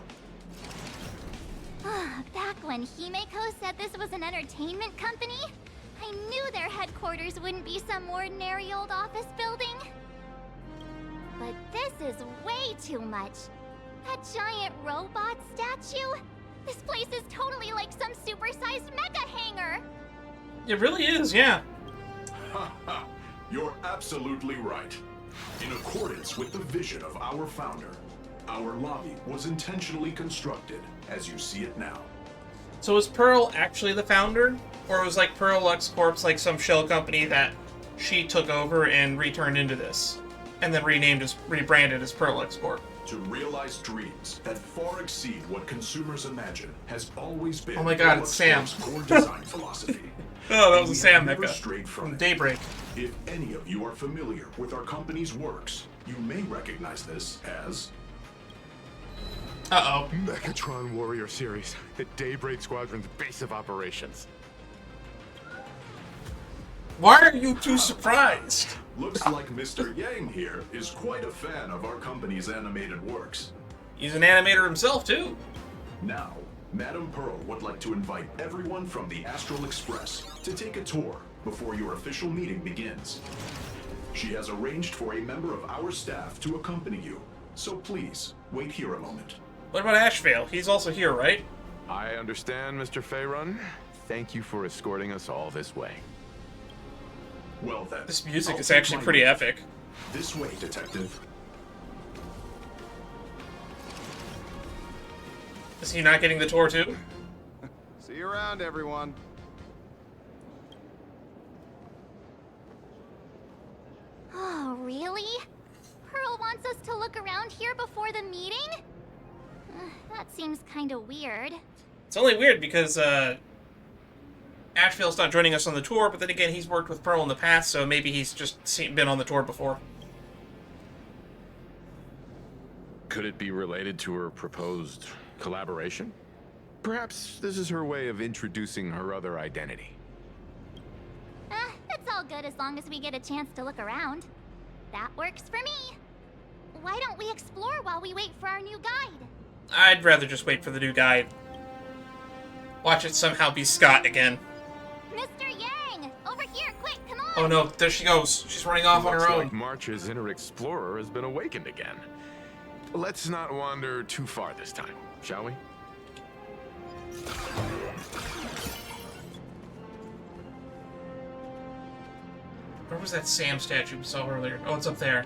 Back when Himeko said this was an entertainment company, I knew their headquarters wouldn't be some ordinary old office building. But this is way too much. That giant robot statue? This place is totally like some supersized mecha hangar! It really is, yeah. Ha ha! You're absolutely right. In accordance with the vision of our founder, our lobby was intentionally constructed as you see it now. So is Pearl actually the founder? Or was like Perlux Corp's like some shell company that she took over and returned into this? And then rebranded as Perlux Corp? To realize dreams that far exceed what consumers imagine has always been oh my god, it's Sam. core design philosophy. Oh, that was a Sam never mecha strayed from Daybreak. If any of you are familiar with our company's works, you may recognize this as... Uh-oh. Mechatron Warrior Series, the Daybreak Squadron's base of operations. Why are you too surprised? Looks like Mr. Yang here is quite a fan of our company's animated works. He's an animator himself, too. Now, Madame Pearl would like to invite everyone from the Astral Express to take a tour before your official meeting begins. She has arranged for a member of our staff to accompany you, so please, wait here a moment. What about Ashvale? He's also here, right? I understand, Mr. Faerun. Thank you for escorting us all this way. Well then, this music I'll is actually take pretty my epic. This way, Detective. Is he not getting the tour too? See you around, everyone. Oh, really? Pearl wants us to look around here before the meeting? That seems kinda weird. It's only weird because Ashvale's not joining us on the tour, but then again, he's worked with Pearl in the past, so maybe he's just been on the tour before. Could it be related to her proposed collaboration? Perhaps this is her way of introducing her other identity. It's all good as long as we get a chance to look around. That works for me. Why don't we explore while we wait for our new guide? I'd rather just wait for the new guide. Watch it somehow be Scott again. Mr. Yang! Over here, quick, come on! Oh no, there she goes. She's running off on her Looks own. like March's inner explorer has been awakened again. Let's not wander too far this time, shall we? Where was that Sam statue we saw earlier? Oh, it's up there.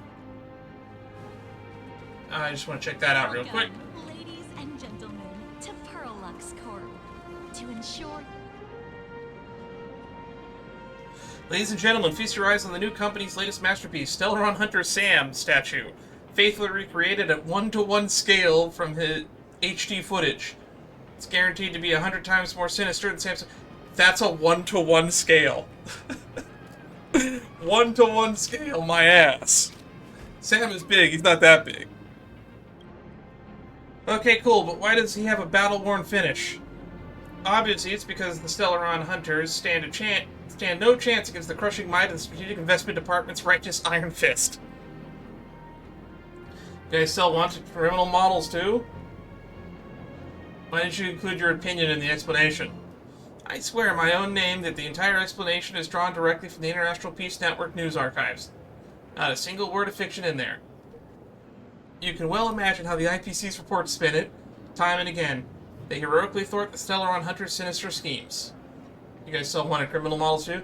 I just want to check that out real quick. Ladies and gentlemen, to Perlux Corp. To ensure... Ladies and gentlemen, feast your eyes on the new company's latest masterpiece, Stellaron Hunter Sam statue. Faithfully recreated at 1-to-1 scale from his HD footage. It's guaranteed to be 100 times more sinister than Sam's... That's a 1-to-1 scale. 1-to-1 scale, my ass. Sam is big, he's not that big. Okay, cool, but why does he have a battle-worn finish? Obviously, it's because the Stellaron Hunters stand no chance against the crushing might of the Strategic Investment Department's righteous Iron Fist. You guys still want criminal models, too? Why didn't you include your opinion in the explanation? I swear in my own name that the entire explanation is drawn directly from the International Peace Network news archives. Not a single word of fiction in there. You can well imagine how the IPC's reports spin it, time and again. They heroically thwart the Stellaron Hunter's sinister schemes. You guys still wanted criminal models too?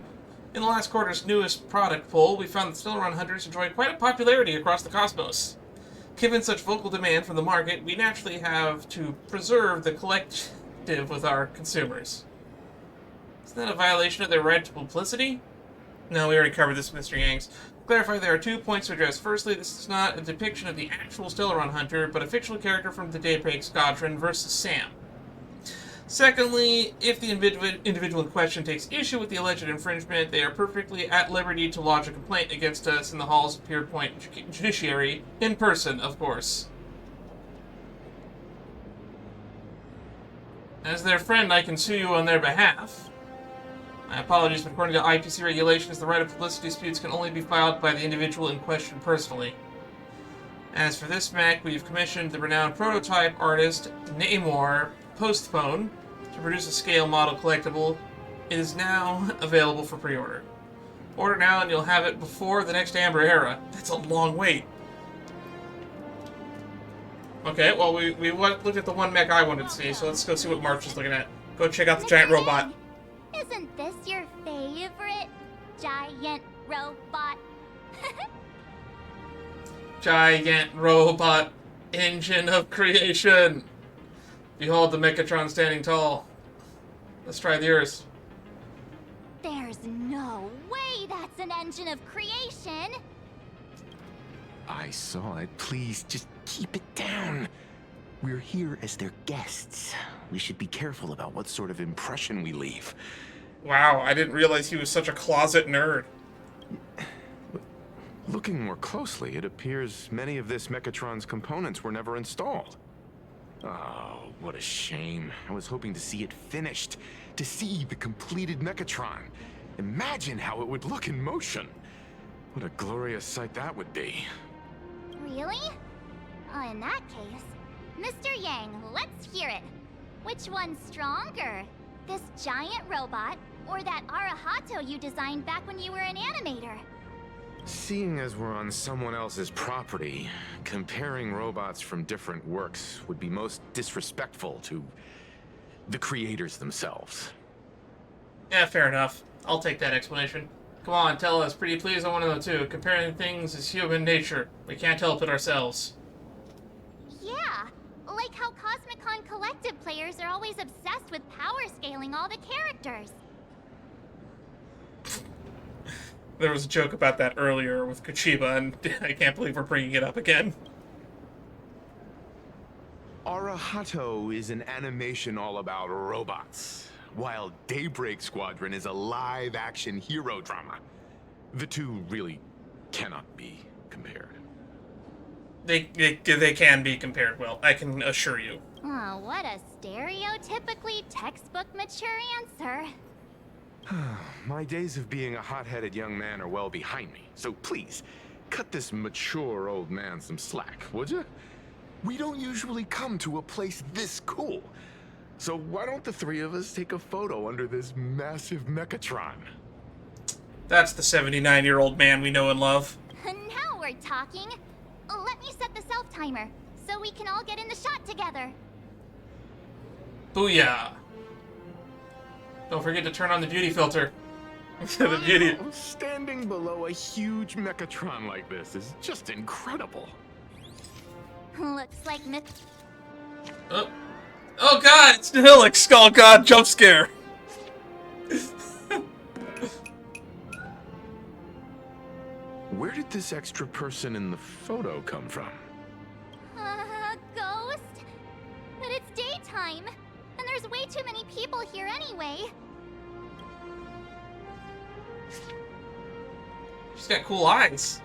In the last quarter's newest product poll, we found that Stellaron Hunters enjoy quite a popularity across the cosmos. Given such vocal demand from the market, we naturally have to preserve the collective with our consumers. Isn't that a violation of their right to publicity? No, we already covered this with Mr. Yangs. To clarify, there are 2 points to address. Firstly, this is not a depiction of the actual Stellaron Hunter, but a fictional character from the Daybreak Squadron versus Sam. Secondly, if the individual in question takes issue with the alleged infringement, they are perfectly at liberty to lodge a complaint against us in the halls of Pier Point Judiciary, in person, of course. As their friend, I can sue you on their behalf. My apologies, but according to IPC regulations, the right of publicity disputes can only be filed by the individual in question personally. As for this mech, we've commissioned the renowned prototype artist, Namor Postphone, to produce a scale model collectible. It is now available for pre-order. Order now and you'll have it before the next Amber Era. That's a long wait. Okay, well, we looked at the one mech I wanted to see, so let's go see what March is looking at. Go check out the giant robot. Isn't this your favorite giant robot? Giant robot, engine of creation. Behold the Mechatron standing tall. Let's try the Earth. There's no way that's an engine of creation. I saw it. Please, just keep it down. We're here as their guests. We should be careful about what sort of impression we leave. Wow, I didn't realize he was such a closet nerd. Looking more closely, it appears many of this Mechatron's components were never installed. Oh, what a shame. I was hoping to see it finished, to see the completed Mechatron. Imagine how it would look in motion. What a glorious sight that would be. Really? Oh, in that case, Mr. Yang, let's hear it. Which one's stronger? This giant robot, or that Arahato you designed back when you were an animator? Seeing as we're on someone else's property, comparing robots from different works would be most disrespectful to the creators themselves. Yeah, fair enough. I'll take that explanation. Come on, tell us, pretty please, I want to know too. Comparing things is human nature. We can't help it ourselves. Yeah, like how CosmicCon Collective players are always obsessed with power scaling all the characters. There was a joke about that earlier with Kochiba, and I can't believe we're bringing it up again. Arahato is an animation all about robots, while Daybreak Squadron is a live-action hero drama. The two really cannot be compared. They can be compared well, I can assure you. Oh, what a stereotypically textbook mature answer. My days of being a hot-headed young man are well behind me, so please, cut this mature old man some slack, would you? We don't usually come to a place this cool. So why don't the three of us take a photo under this massive Mechatron? That's the 79-year-old man we know and love. Now we're talking. Let me set the self-timer, so we can all get in the shot together. Booyah. Don't forget to turn on the beauty filter. The beauty. Standing below a huge Mechatron like this is just incredible. Looks like Oh god, it's Nihilix! Oh god, jump scare! Where did this extra person in the photo come from? Ghost? But it's daytime, and there's way too many people here anyway. She's got cool eyes.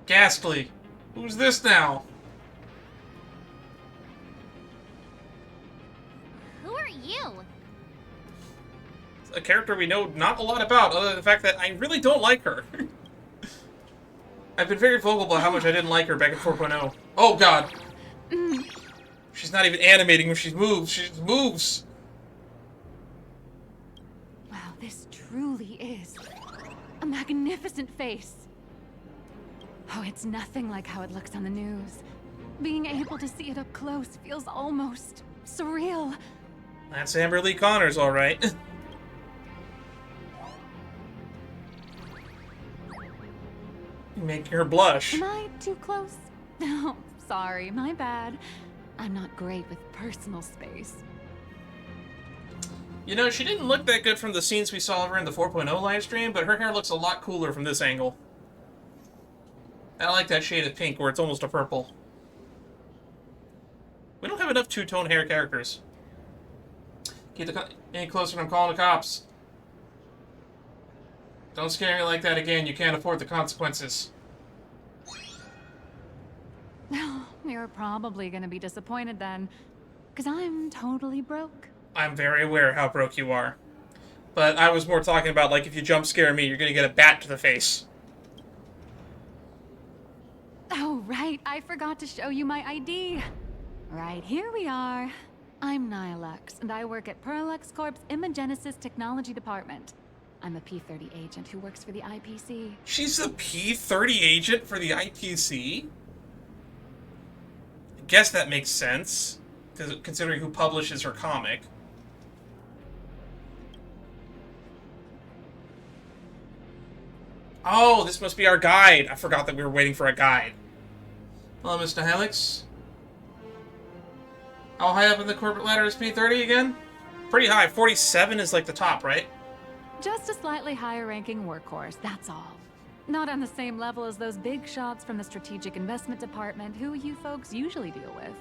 Ghastly. Who's this now? Who are you? A character we know not a lot about, other than the fact that I really don't like her. I've been very vocal about how much I didn't like her back in 4.0. Oh god. She's not even animating when she moves. She just moves. Wow, this truly is a magnificent face. Oh, it's nothing like how it looks on the news. Being able to see it up close feels almost surreal. That's Amber Lee Connors, all right. Making her blush. Am I too close? No, sorry, my bad. I'm not great with personal space. You know, she didn't look that good from the scenes we saw of her in the 4.0 livestream, but her hair looks a lot cooler from this angle. I like that shade of pink where it's almost a purple. We don't have enough two-tone hair characters. Keep any closer and I'm calling the cops. Don't scare me like that again. You can't afford the consequences. You're probably gonna be disappointed then, because I'm totally broke. I'm very aware how broke you are. But I was more talking about, like, if you jump scare me, you're gonna get a bat to the face. Oh, right. I forgot to show you my ID. Right, here we are. I'm Nihilux, and I work at Perlux Corp's Imagenesis Technology Department. I'm a P-30 agent who works for the IPC. She's a P-30 agent for the IPC? I guess that makes sense, considering who publishes her comic. Oh, this must be our guide. I forgot that we were waiting for a guide. Hello, Mr. Helix. How high up in the corporate ladder is P-30 again? Pretty high. 47 is like the top, right? Just a slightly higher ranking workhorse, that's all. Not on the same level as those big shots from the Strategic Investment Department who you folks usually deal with.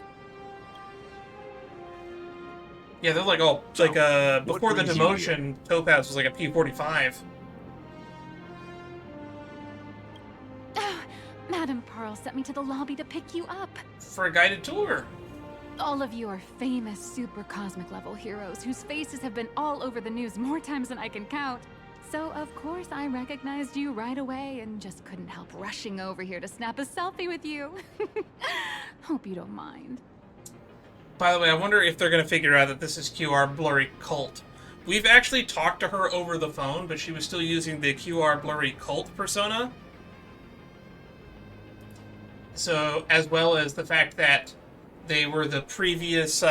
Yeah, they're like all, like, before the demotion, Topaz was like a P-45. Madam Pearl sent me to the lobby to pick you up. For a guided tour. All of you are famous super cosmic level heroes whose faces have been all over the news more times than I can count. So of course I recognized you right away and just couldn't help rushing over here to snap a selfie with you. Hope you don't mind. By the way, I wonder if they're going to figure out that this is QR Blurry Cult. We've actually talked to her over the phone, but she was still using the QR Blurry Cult persona. So, as well as the fact that they were the previous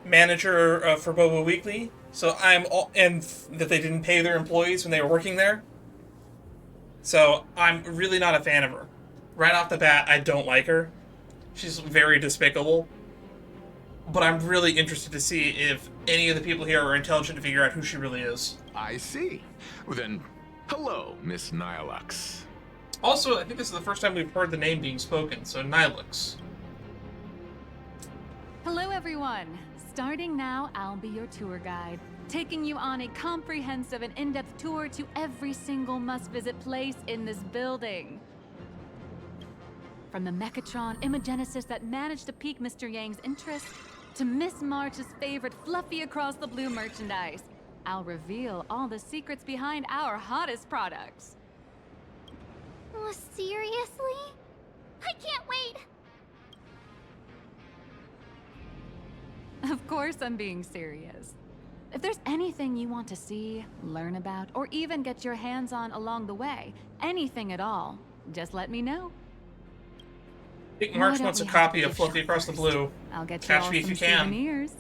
manager for Boba Weekly. So and that they didn't pay their employees when they were working there. So I'm really not a fan of her. Right off the bat, I don't like her. She's very despicable. But I'm really interested to see if any of the people here are intelligent to figure out who she really is. I see. Well then, hello, Miss Nihilux. Also, I think this is the first time we've heard the name being spoken, so Nihilux. Hello everyone! Starting now, I'll be your tour guide. taking you on a comprehensive and in-depth tour to every single must-visit place in this building. From the Mechatron Imagenesis that managed to pique Mr. Yang's interest, to Miss March's favorite fluffy across the blue merchandise, I'll reveal all the secrets behind our hottest products. Oh, seriously? I can't wait! Of course I'm being serious. If there's anything you want to see, learn about, or even get your hands on along the way, anything at all, just let me know. I think March wants a copy of Fluffy Across the Blue. I'll get you Catch all me if some you can. souvenirs.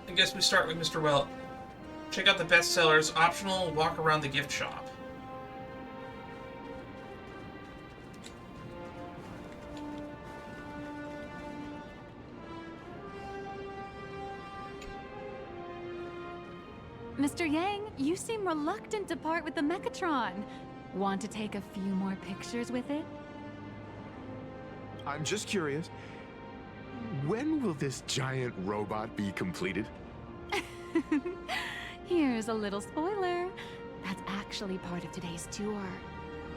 I guess we start with Mr. Welt. Check out the bestsellers, optional, walk around the gift shop. Mr. Yang, you seem reluctant to part with the Mechatron. Want to take a few more pictures with it? I'm just curious. When will this giant robot be completed? Here's a little spoiler. That's actually part of today's tour.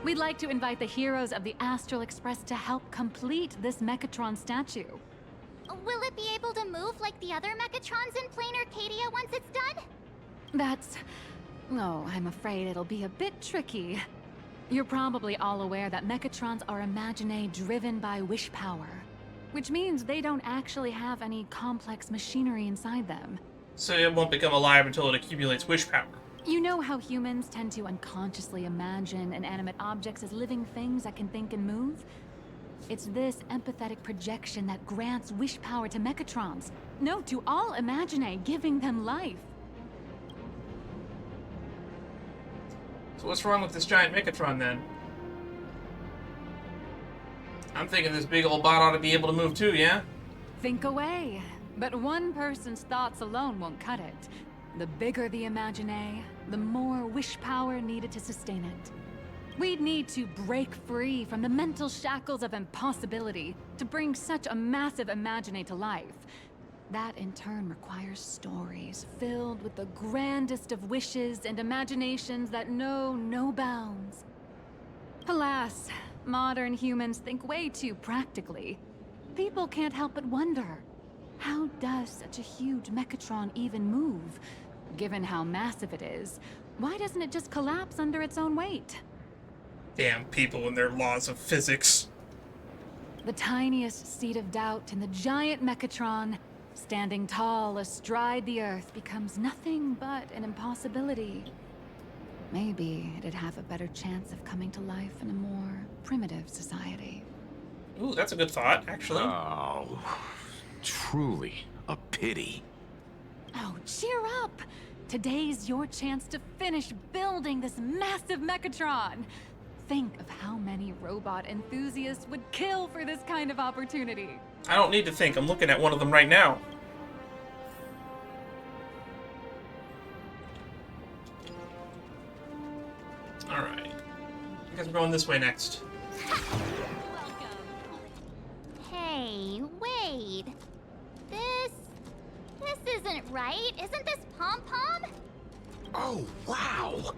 We'd like to invite the heroes of the Astral Express to help complete this Mechatron statue. Will it be able to move like the other Mechatrons in Plain Arcadia once it's done? That's... oh, I'm afraid it'll be a bit tricky. You're probably all aware that Mechatrons are Imaginae driven by wish power, which means they don't actually have any complex machinery inside them. So it won't become alive until it accumulates wish power. You know how humans tend to unconsciously imagine inanimate objects as living things that can think and move? It's this empathetic projection that grants wish power to Mechatrons. No, to all Imaginae, giving them life. So what's wrong with this giant Mechatron then? I'm thinking this big old bot ought to be able to move too, yeah? Think away. But one person's thoughts alone won't cut it. The bigger the Imaginae, the more wish power needed to sustain it. We'd need to break free from the mental shackles of impossibility to bring such a massive Imaginae to life. That in turn requires stories filled with the grandest of wishes and imaginations that know no bounds. Alas, modern humans think way too practically. People can't help but wonder, how does such a huge Mechatron even move? Given how massive it is, why doesn't it just collapse under its own weight? Damn people and their laws of physics. The tiniest seed of doubt in the giant Mechatron, standing tall astride the earth, becomes nothing but an impossibility. Maybe it'd have a better chance of coming to life in a more primitive society. Ooh, that's a good thought, actually. Oh, truly a pity. Oh, cheer up! Today's your chance to finish building this massive Mechatron. Think of how many robot enthusiasts would kill for this kind of opportunity. I don't need to think, I'm looking at one of them right now. Alright. I guess we're going this way next. Hey, wait. This isn't right. Isn't this Pom-Pom? Oh, wow!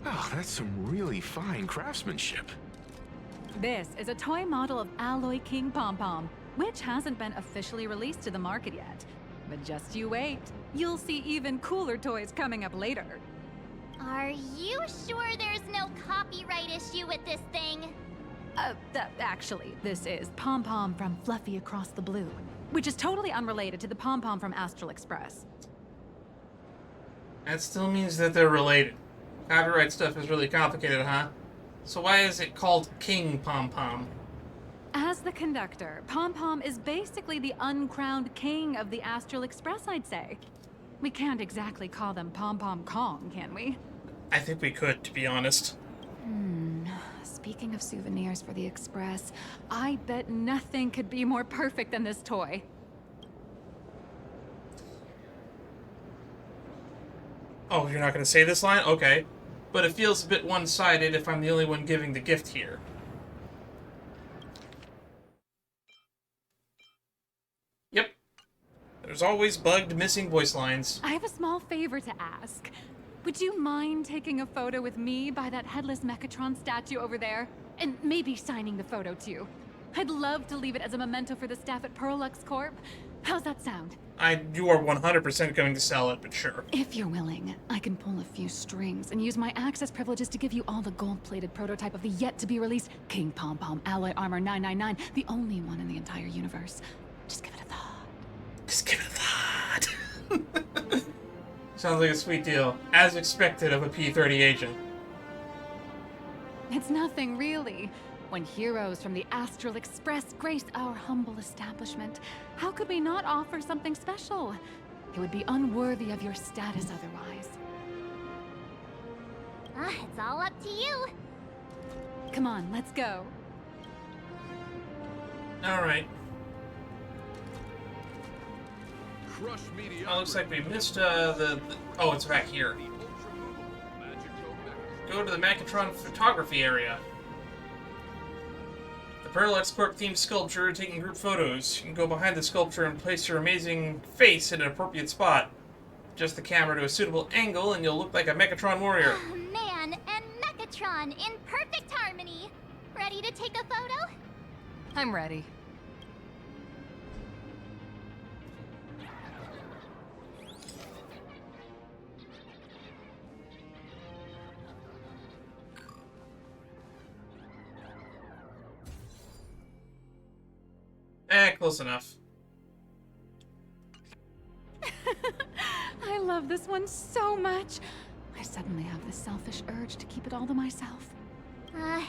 Oh, that's some really fine craftsmanship. This is a toy model of Alloy King Pom-Pom, which hasn't been officially released to the market yet. But just you wait. You'll see even cooler toys coming up later. Are you sure there's no copyright issue with this thing? Actually, this is Pom-Pom from Fluffy Across the Blue, which is totally unrelated to the Pom-Pom from Astral Express. That still means that they're related. Copyright stuff is really complicated, huh? So why is it called King Pom-Pom? As the conductor, Pom-Pom is basically the uncrowned king of the Astral Express, I'd say. We can't exactly call them Pom-Pom Kong, can we? I think we could, to be honest. Speaking of souvenirs for the Express, I bet nothing could be more perfect than this toy. Oh, you're not going to say this line? Okay. But it feels a bit one-sided if I'm the only one giving the gift here. There's always bugged, missing voice lines. I have a small favor to ask. Would you mind taking a photo with me by that headless Mechatron statue over there? And maybe signing the photo too. I'd love to leave it as a memento for the staff at Perlux Corp. How's that sound? You are 100% going to sell it, but sure. If you're willing, I can pull a few strings and use my access privileges to give you all the gold-plated prototype of the yet-to-be-released King Pom Pom Alloy Armor 999, the only one in the entire universe. Just give it a thought. Just give it a thought. Sounds like a sweet deal. As expected of a P-30 agent. It's nothing, really. When heroes from the Astral Express grace our humble establishment, how could we not offer something special? It would be unworthy of your status otherwise. It's all up to you. Come on, let's go. Alright. Oh, looks like we missed the... Oh, it's back here. Go to the Mechatron photography area. The Perlux Corp themed sculpture taking group photos. You can go behind the sculpture and place your amazing face in an appropriate spot. Adjust the camera to a suitable angle and you'll look like a Mechatron warrior. Oh, man and Mechatron in perfect harmony. Ready to take a photo? I'm ready. Close enough. I love this one so much. I suddenly have this selfish urge to keep it all to myself.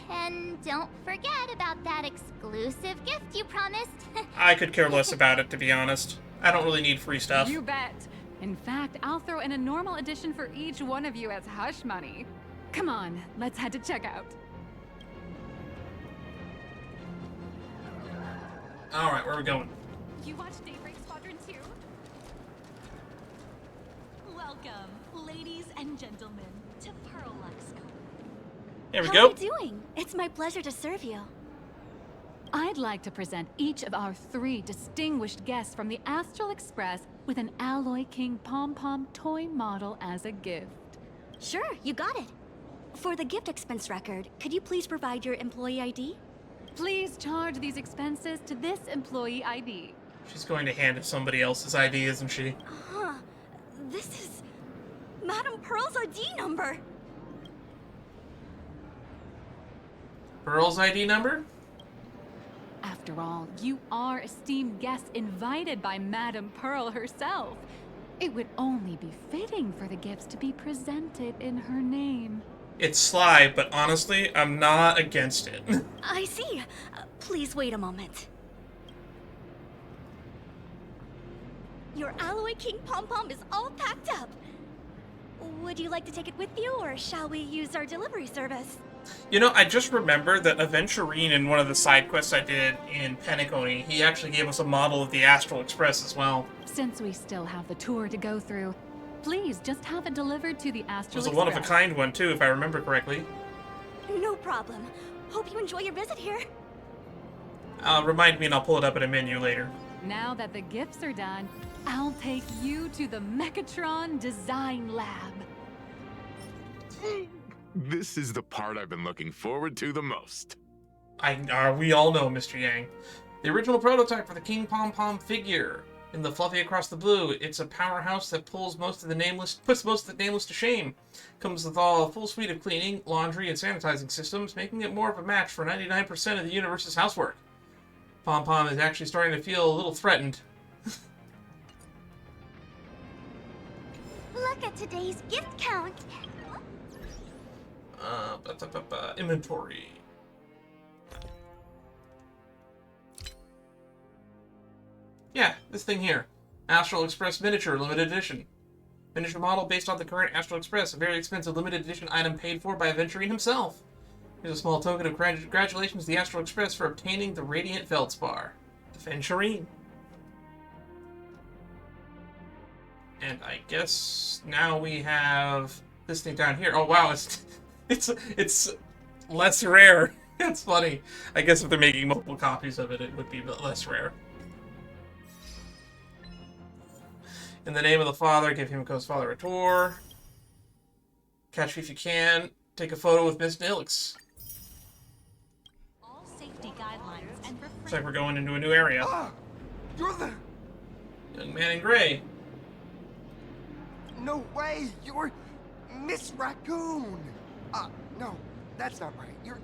And don't forget about that exclusive gift you promised. I could care less about it, to be honest. I don't really need free stuff. You bet. In fact, I'll throw in a normal edition for each one of you as hush money. Come on, let's head to checkout. Alright, where are we going? You watch Daybreak Squadron 2? Welcome, ladies and gentlemen, to Perlux. There we How go. are you doing? It's my pleasure to serve you. I'd like to present each of our 3 distinguished guests from the Astral Express with an Alloy King Pom Pom toy model as a gift. Sure, you got it. For the gift expense record, could you please provide your employee ID? Please charge these expenses to this employee ID. She's going to hand it somebody else's ID, isn't she? Huh. This is Madame Pearl's ID number. Pearl's ID number? After all, you are esteemed guests invited by Madame Pearl herself. It would only be fitting for the gifts to be presented in her name. It's sly, but honestly, I'm not against it. I see. Please wait a moment. Your Alloy King Pom Pom is all packed up. Would you like to take it with you, or shall we use our delivery service? You know, I just remembered that Aventurine in one of the side quests I did in Penacony, he actually gave us a model of the Astral Express as well. Since we still have the tour to go through, please just have it delivered to the It Astral was a Express. one-of-a-kind one, too, if I remember correctly. No problem. Hope you enjoy your visit here. Remind me and I'll pull it up in a menu later. Now that the gifts are done, I'll take you to the Mechatron Design Lab. This is the part I've been looking forward to the most. We all know, Mr. Yang. The original prototype for the King Pom Pom figure. In the Fluffy Across the Blue, it's a powerhouse that puts most of the nameless to shame. Comes with a full suite of cleaning, laundry, and sanitizing systems, making it more of a match for 99% of the universe's housework. Pom Pom is actually starting to feel a little threatened. Look at today's gift count. Inventory. Yeah, this thing here. Astral Express Miniature Limited Edition. Miniature model based on the current Astral Express, a very expensive limited edition item paid for by Aventurine himself. Here's a small token of congratulations to the Astral Express for obtaining the Radiant Feldspar. Aventurine. And I guess now we have this thing down here. Oh wow, it's less rare. That's funny. I guess if they're making multiple copies of it, it would be less rare. In the name of the Father, give Himiko's father a tour. Catch me if you can. Take a photo with Miss Nilix. All safety guidelines and Looks like we're going into a new area. You're the... Young man in gray. No way! You're Miss Raccoon! No, that's not right. You're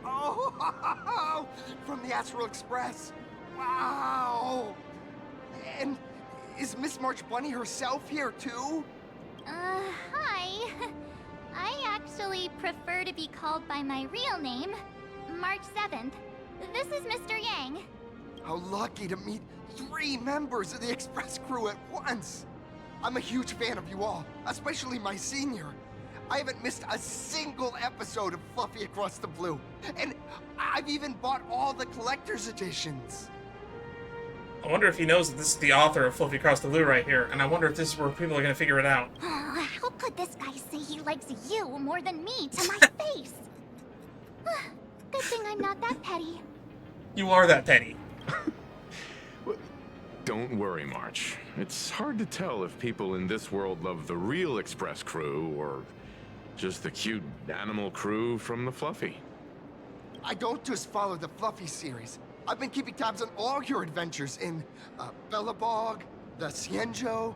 oh, from the Astral Express. Wow! And is Miss March Bunny herself here too? Hi. I actually prefer to be called by my real name, March 7th. This is Mr. Yang. How lucky to meet 3 members of the Express crew at once! I'm a huge fan of you all, especially my senior. I haven't missed a single episode of Fluffy Across the Blue, and I've even bought all the collector's editions. I wonder if he knows that this is the author of Fluffy Across the Blue right here, and I wonder if this is where people are going to figure it out. Oh, how could this guy say he likes you more than me to my face? Good thing I'm not that petty. You are that petty. Don't worry, March. It's hard to tell if people in this world love the real Express crew or just the cute animal crew from the Fluffy. I don't just follow the Fluffy series. I've been keeping tabs on all your adventures in Bellabog, the Cienjo,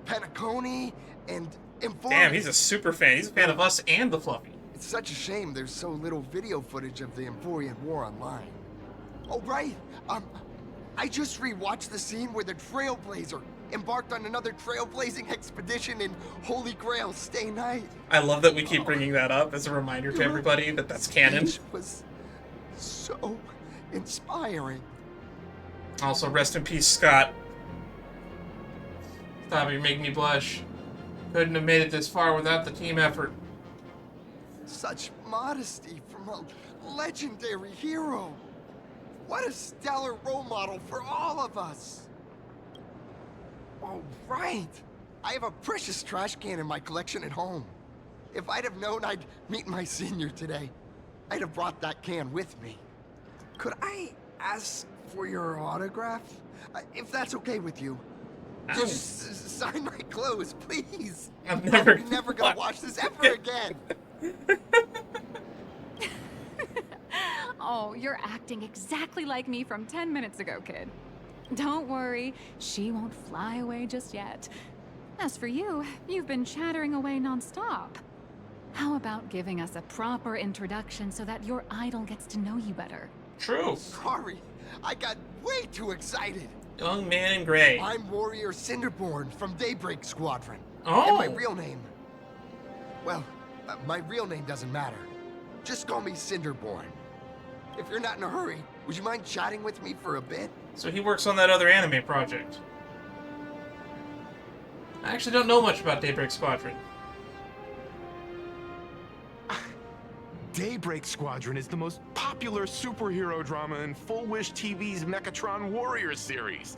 Penacony, and Inform. Damn, he's a super fan. He's a fan of us and the Fluffy. It's such a shame there's so little video footage of the Emporian War online. Oh, right. I just rewatched the scene where the Trailblazer embarked on another trailblazing expedition in Holy Grail Stay Night. I love that we keep bringing that up as a reminder to everybody that that's canon. It was so inspiring. Also, rest in peace, Scott. Stop, you're making me blush. Couldn't have made it this far without the team effort. Such modesty from a legendary hero. What a stellar role model for all of us. Oh, right. I have a precious trash can in my collection at home. If I'd have known I'd meet my senior today, I'd have brought that can with me. Could I ask for your autograph? If that's okay with you. Just sign my clothes, please. I'm never gonna watch this ever again. Oh, you're acting exactly like me from 10 minutes ago, kid. Don't worry, she won't fly away just yet. As for you, you've been chattering away nonstop. How about giving us a proper introduction so that your idol gets to know you better? True. Sorry, I got way too excited. Young man in gray. I'm Warrior Cinderborn from Daybreak Squadron. Oh. And my real name... Well, my real name doesn't matter. Just call me Cinderborn. If you're not in a hurry, would you mind chatting with me for a bit? So he works on that other anime project. I actually don't know much about Daybreak Squadron. Daybreak Squadron is the most popular superhero drama in Full Wish TV's Mechatron Warriors series,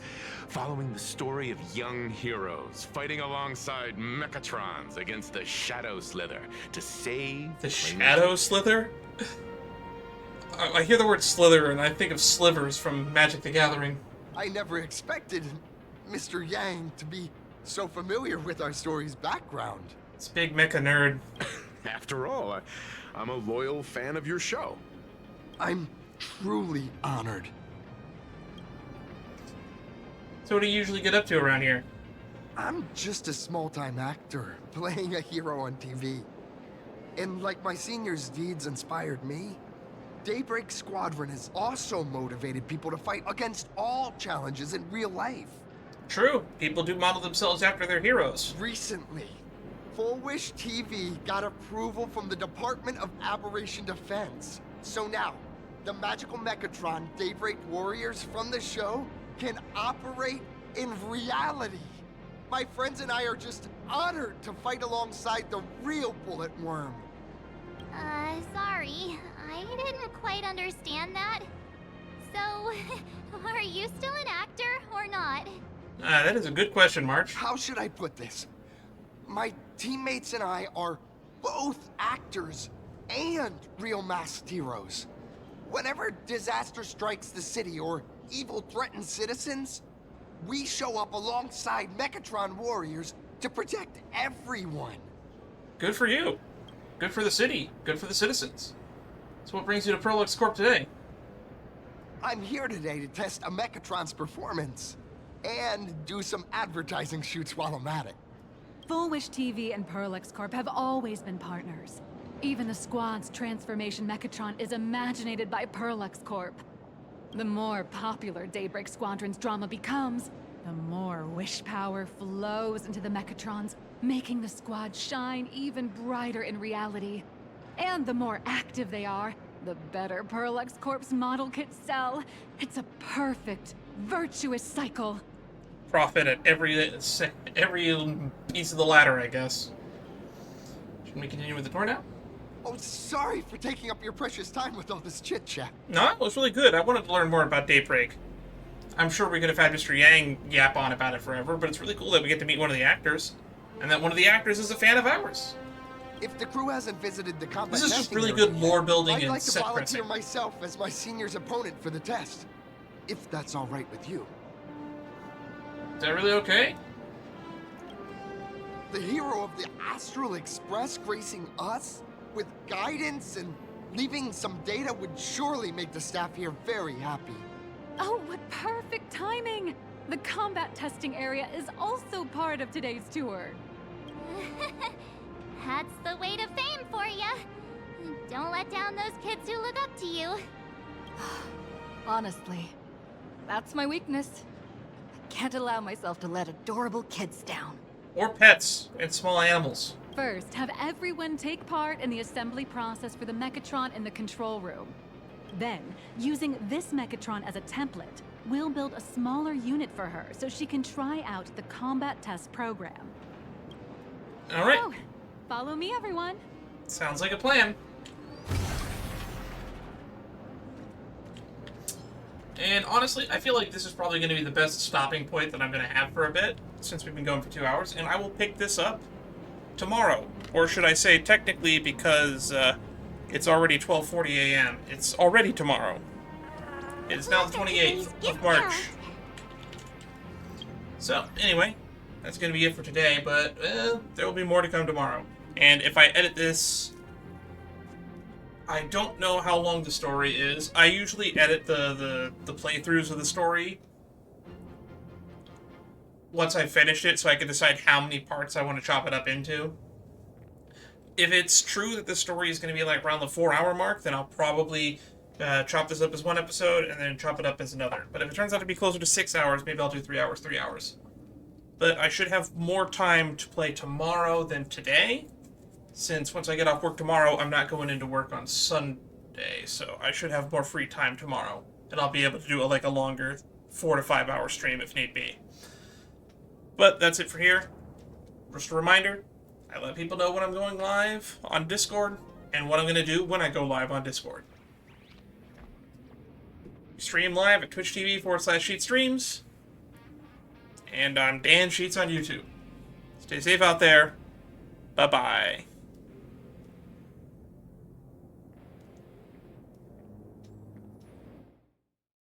following the story of young heroes fighting alongside Mechatrons against the Shadow Slither to save the Shadow Slither? I hear the word slither and I think of slivers from Magic the Gathering. I never expected Mr. Yang to be so familiar with our story's background. It's big mecha nerd. After all, I'm a loyal fan of your show. I'm truly honored. So what do you usually get up to around here? I'm just a small-time actor, playing a hero on TV. And like my senior's deeds inspired me, Daybreak Squadron has also motivated people to fight against all challenges in real life. True. People do model themselves after their heroes. Recently, Full Wish TV got approval from the Department of Aberration Defense. So now, the magical Mechatron Daybreak Warriors from the show can operate in reality. My friends and I are just honored to fight alongside the real Bullet Worm. Sorry. I didn't quite understand that. So, are you still an actor or not? That is a good question, March. How should I put this? My teammates and I are both actors and real masked heroes. Whenever disaster strikes the city or evil threatens citizens, We show up alongside Mechatron warriors to protect everyone. Good for you. Good for the city. Good for the citizens. So what brings you to Prolux Corp today? I'm here today to test a Mechatron's performance and do some advertising shoots while I'm at it. Full Wish TV and Prolux Corp have always been partners. Even the squad's transformation Mechatron is imaginated by Prolux Corp. The more popular Daybreak Squadron's drama becomes, the more wish power flows into the Mechatrons, making the squad shine even brighter in reality. And the more active they are, the better Prolux Corp's model kits sell. It's a perfect, virtuous cycle. Profit at every piece of the ladder, I guess. Should we continue with the tour now? Oh, sorry for taking up your precious time with all this chit-chat. No, it was really good. I wanted to learn more about Daybreak. I'm sure we could have had Mr. Yang yap on about it forever, but it's really cool that we get to meet one of the actors, and that one of the actors is a fan of ours. If the crew hasn't visited the combat This is just testing really area good lore building I'd and like to set volunteer pressing. myself as my senior's opponent for the test, if that's all right with you. Is that really okay? The hero of the Astral Express gracing us with guidance and leaving some data would surely make the staff here very happy. Oh, what perfect timing! The combat testing area is also part of today's tour. That's the way to fame for ya. Don't let down those kids who look up to you. Honestly, that's my weakness. I can't allow myself to let adorable kids down. Or pets and small animals. First, have everyone take part in the assembly process for the Mechatron in the control room. Then, using this Mechatron as a template, we'll build a smaller unit for her so she can try out the combat test program. All right. So, follow me, everyone. Sounds like a plan. And honestly, I feel like this is probably going to be the best stopping point that I'm going to have for a bit, since we've been going for 2 hours, and I will pick this up tomorrow. Or should I say, technically, because it's already 12:40 a.m., it's already tomorrow. It's now the 28th of March. So, anyway, that's going to be it for today, but there will be more to come tomorrow. And if I edit this, I don't know how long the story is. I usually edit the playthroughs of the story once I finish it, so I can decide how many parts I want to chop it up into. If it's true that the story is going to be like around the 4-hour mark, then I'll probably chop this up as one episode and then chop it up as another. But if it turns out to be closer to 6 hours, maybe I'll do 3 hours, 3 hours. But I should have more time to play tomorrow than today, since once I get off work tomorrow, I'm not going into work on Sunday, so I should have more free time tomorrow, and I'll be able to do a longer 4 to 5 hour stream if need be. But that's it for here. Just a reminder, I let people know when I'm going live on Discord, and what I'm going to do when I go live on Discord. Stream live at twitch.tv/SheetStreams, and I'm Dan Sheets on YouTube. Stay safe out there. Bye-bye.